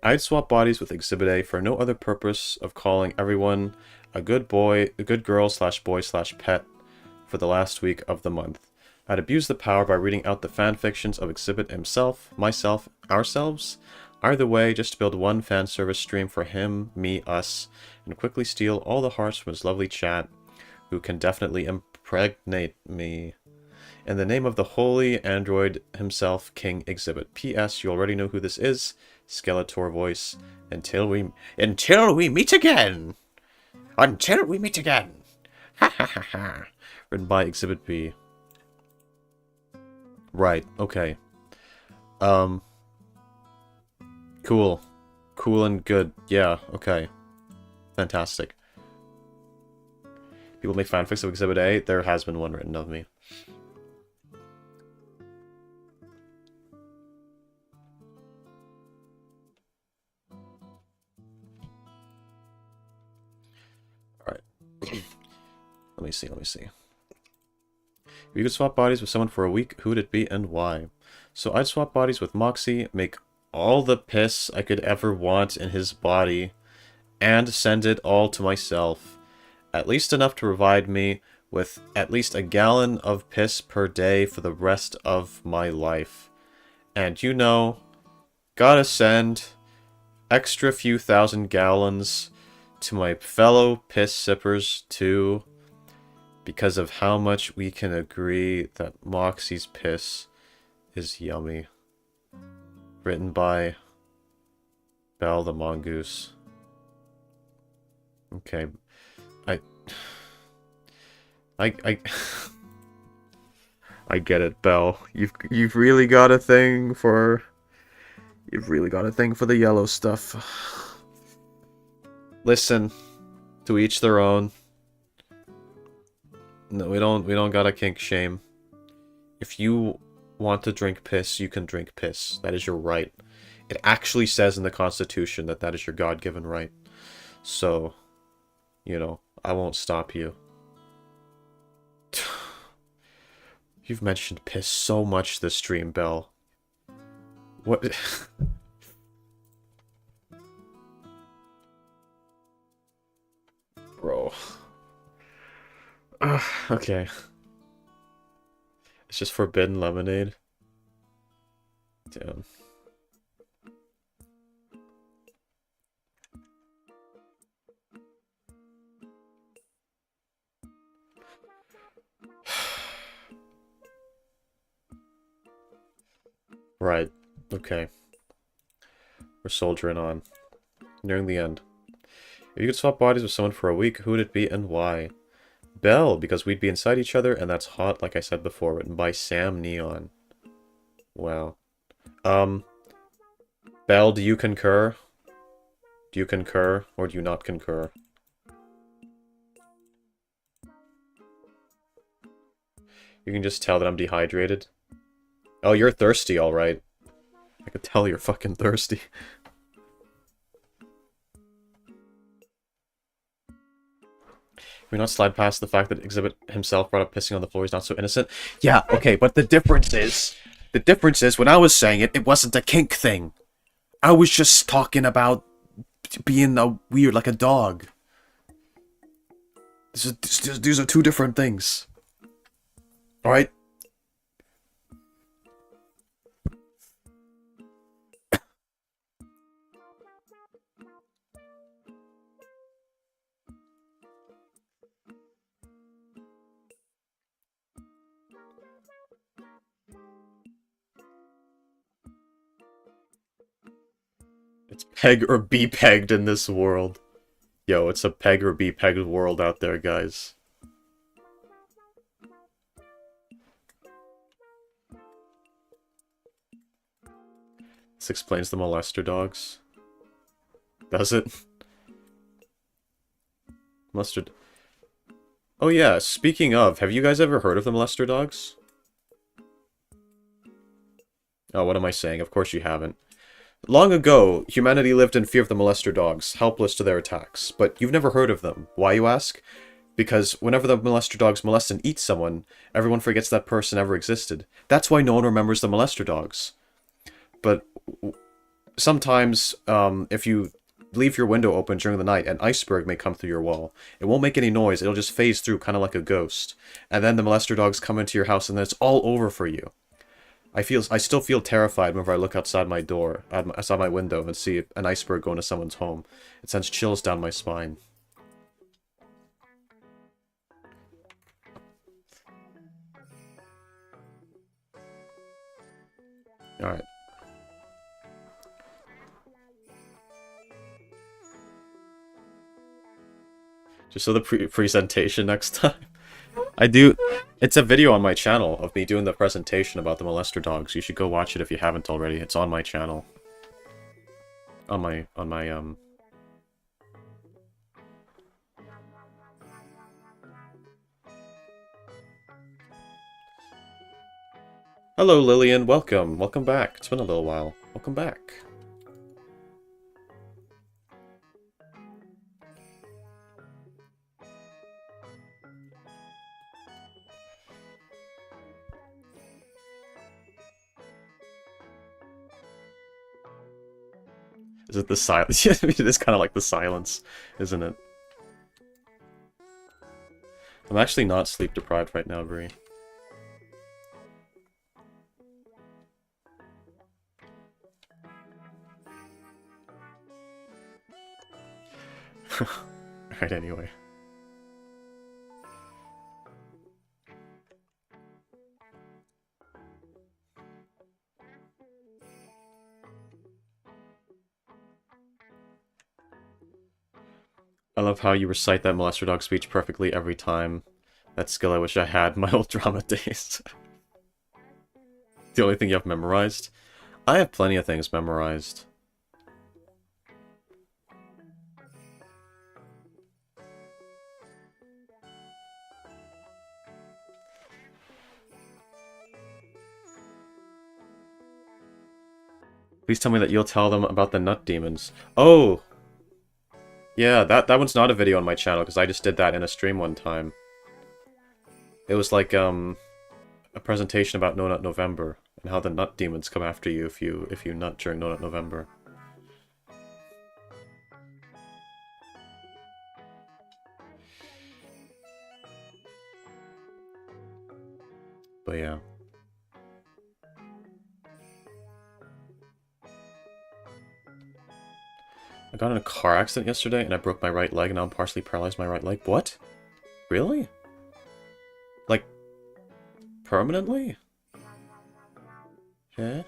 I'd swap bodies with Exhibit A for no other purpose of calling everyone a good boy, a good girl slash boy slash pet for the last week of the month. I'd abuse the power by reading out the fan fictions of Exhibit himself, myself, ourselves. Either way, just to build one fan service stream for him, me, us, and quickly steal all the hearts from his lovely chat, who can definitely impregnate me. In the name of the holy android himself, King Exhibit. P.S. You already know who this is. Skeletor voice. Until we meet again. Until we meet again. Ha ha ha ha. Written by Exhibit B. Right, okay. Cool. Cool and good. Yeah, okay. Fantastic. People make fanfics of Exhibit A. There has been one written of me. Alright. Let me see. If you could swap bodies with someone for a week, who would it be and why? So I'd swap bodies with Moxie, make all the piss I could ever want in his body, and send it all to myself. At least enough to provide me with at least a gallon of piss per day for the rest of my life. And you know, gotta send extra few thousand gallons to my fellow piss sippers too, because of how much we can agree that Moxie's piss is yummy. Written by Belle the Mongoose. Okay. I I get it, Belle. You've really got a thing for the yellow stuff. Listen, to each their own. No, we don't gotta kink shame. If you want to drink piss, you can drink piss. That is your right. It actually says in the Constitution that that is your God-given right. So, you know, I won't stop you. You've mentioned piss so much this stream, Belle. What? Bro. Okay. It's just forbidden lemonade. Damn. Right. Okay. We're soldiering on. Nearing the end. If you could swap bodies with someone for a week, who would it be and why? Belle, because we'd be inside each other, and that's hot, like I said before, written by Sam Neon. Wow. Belle, do you concur? Do you concur, or do you not concur? You can just tell that I'm dehydrated. Oh, you're thirsty, alright. I could tell you're fucking thirsty. Can we not slide past the fact that Exhibit himself brought up pissing on the floor? He's not so innocent. Yeah, okay, but the difference is when I was saying it, it wasn't a kink thing. I was just talking about being a weird, like a dog. These are two different things. Alright? It's peg or be pegged in this world. Yo, it's a peg or be pegged world out there, guys. This explains the molester dogs. Does it? Molester... Oh yeah, speaking of, have you guys ever heard of the molester dogs? Oh, what am I saying? Of course you haven't. Long ago, humanity lived in fear of the molester dogs, helpless to their attacks. But you've never heard of them. Why, you ask? Because whenever the molester dogs molest and eat someone, everyone forgets that person ever existed. That's why no one remembers the molester dogs. But sometimes, if you leave your window open during the night, an iceberg may come through your wall. It won't make any noise, it'll just phase through, kind of like a ghost. And then the molester dogs come into your house and then it's all over for you. I still feel terrified whenever I look outside my door, outside my window, and see an iceberg go into someone's home. It sends chills down my spine. Alright. Just so the presentation next time. I do... It's a video on my channel of me doing the presentation about the molester dogs. You should go watch it if you haven't already. It's on my channel. On my Hello, Lillian. Welcome. Welcome back. It's been a little while. Welcome back. Is it the silence? Yeah, it is kind of like the silence, isn't it? I'm actually not sleep deprived right now, Bree. Alright, anyway. I love how you recite that molester dog speech perfectly every time. That skill I wish I had in my old drama days. The only thing you have memorized? I have plenty of things memorized. Please tell me that you'll tell them about the nut demons. Oh! Yeah, that one's not a video on my channel, because I just did that in a stream one time. It was like, a presentation about No Nut November, and how the nut demons come after you if you nut during No Nut November. But yeah. I got in a car accident yesterday, and I broke my right leg, and now I'm partially paralyzed my right leg. What? Really? Like, permanently? Yeah?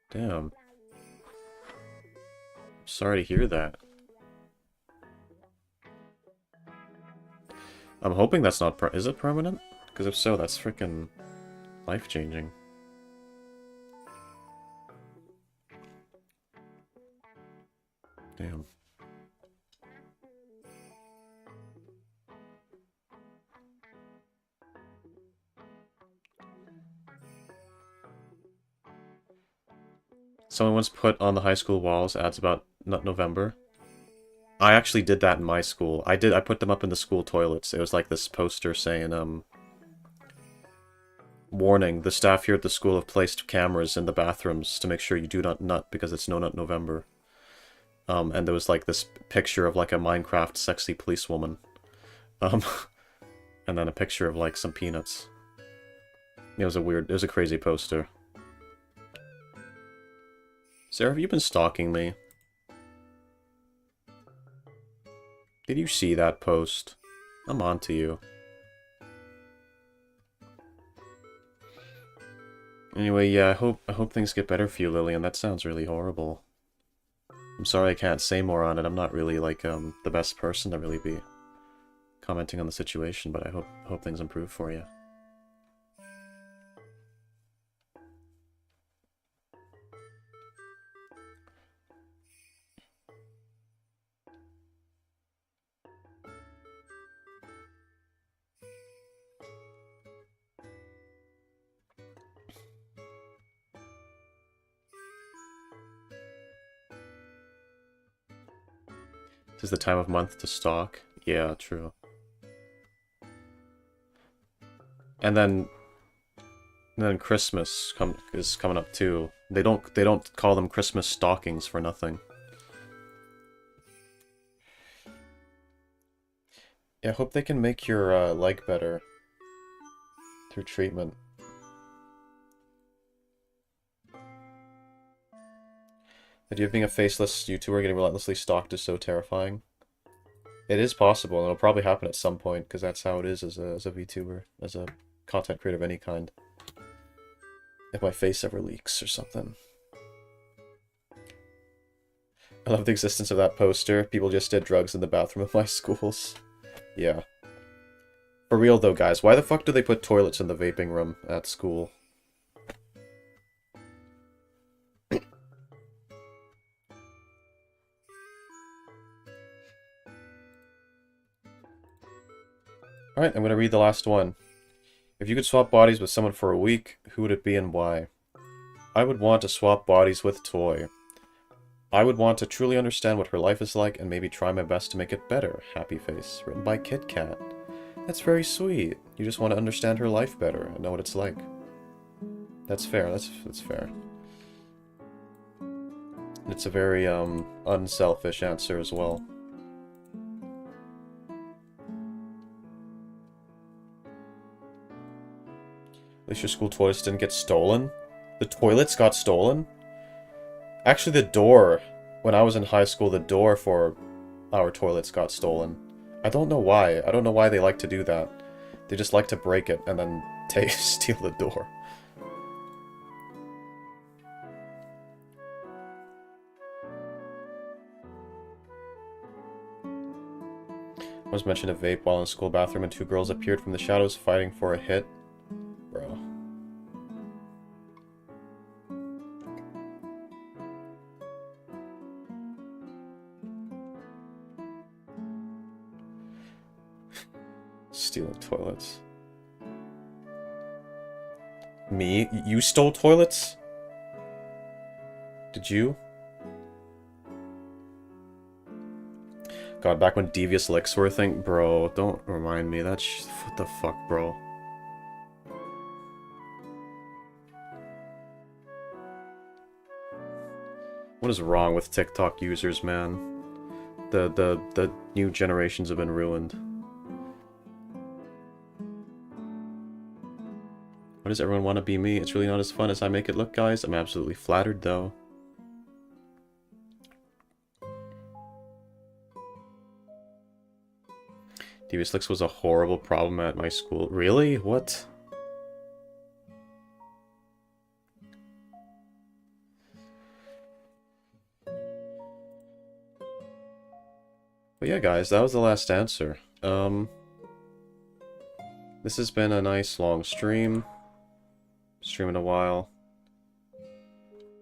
Damn. Sorry to hear that. I'm hoping that's not is it permanent? Because if so, that's freaking life-changing. Damn. Someone once put on the high school walls ads about Nut November. I actually did that in my school. I put them up in the school toilets. It was like this poster saying, warning, the staff here at the school have placed cameras in the bathrooms to make sure you do not nut because it's No Nut November. And there was like this picture of like a Minecraft sexy policewoman. And then a picture of like some peanuts. It was a crazy poster. Sarah, have you been stalking me? Did you see that post? I'm on to you. Anyway, yeah, I hope things get better for you, Lillian. That sounds really horrible. I'm sorry I can't say more on it. I'm not really, like, the best person to really be commenting on the situation, but I hope things improve for you. 'Tis the time of month to stalk. Yeah, true. And then Christmas is coming up too. They don't call them Christmas stockings for nothing. Yeah, I hope they can make your leg better through treatment. The idea of being a faceless YouTuber getting relentlessly stalked is so terrifying. It is possible, and it'll probably happen at some point, because that's how it is as a VTuber, as a content creator of any kind. If my face ever leaks or something. I love the existence of that poster. People just did drugs in the bathroom of my schools. Yeah. For real though, guys, why the fuck do they put toilets in the vaping room at school? Alright, I'm gonna read the last one. If you could swap bodies with someone for a week, who would it be and why? I would want to swap bodies with Toy. I would want to truly understand what her life is like and maybe try my best to make it better. Happy face. Written by Kit Kat. That's very sweet. You just want to understand her life better and know what it's like. That's fair. That's fair. It's a very, unselfish answer as well. At least your school toilets didn't get stolen? The toilets got stolen? Actually, the door, when I was in high school, the door for our toilets got stolen. I don't know why. I don't know why they like to do that. They just like to break it and then steal the door. I was mentioned a vape while in a school bathroom and two girls appeared from the shadows fighting for a hit. Bro. Stealing toilets. Me? You stole toilets? Did you? God, back when devious licks were a thing? Bro, don't remind me. What the fuck, bro? What is wrong with TikTok users, man? The new generations have been ruined. Why does everyone want to be me? It's really not as fun as I make it look, guys. I'm absolutely flattered, though. Devious licks was a horrible problem at my school. Really? What? But yeah, guys, that was the last answer. This has been a nice long stream. Streaming a while.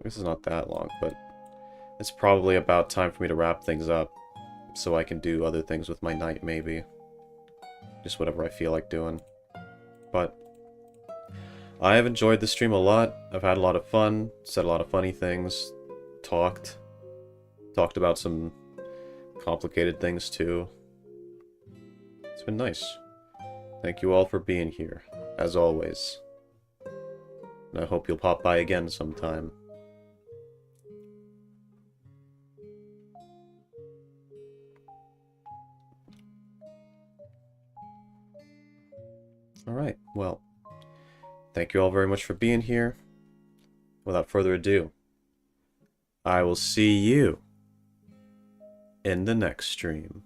This is not that long, but it's probably about time for me to wrap things up so I can do other things with my night, maybe. Just whatever I feel like doing. But I have enjoyed the stream a lot. I've had a lot of fun, said a lot of funny things, talked about some complicated things too. It's been nice. Thank you all for being here, as always. And I hope you'll pop by again sometime. Alright, well, thank you all very much for being here. Without further ado, I will see you in the next stream.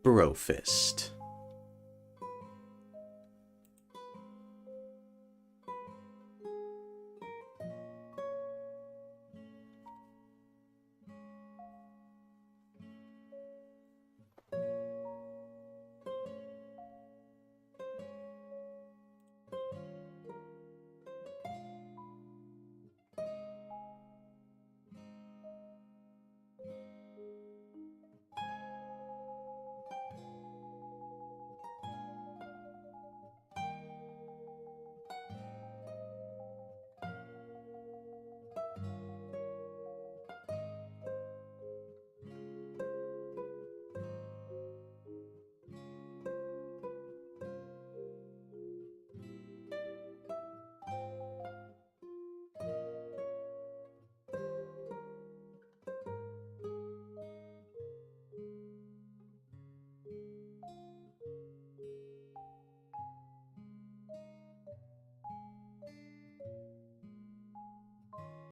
Brofist.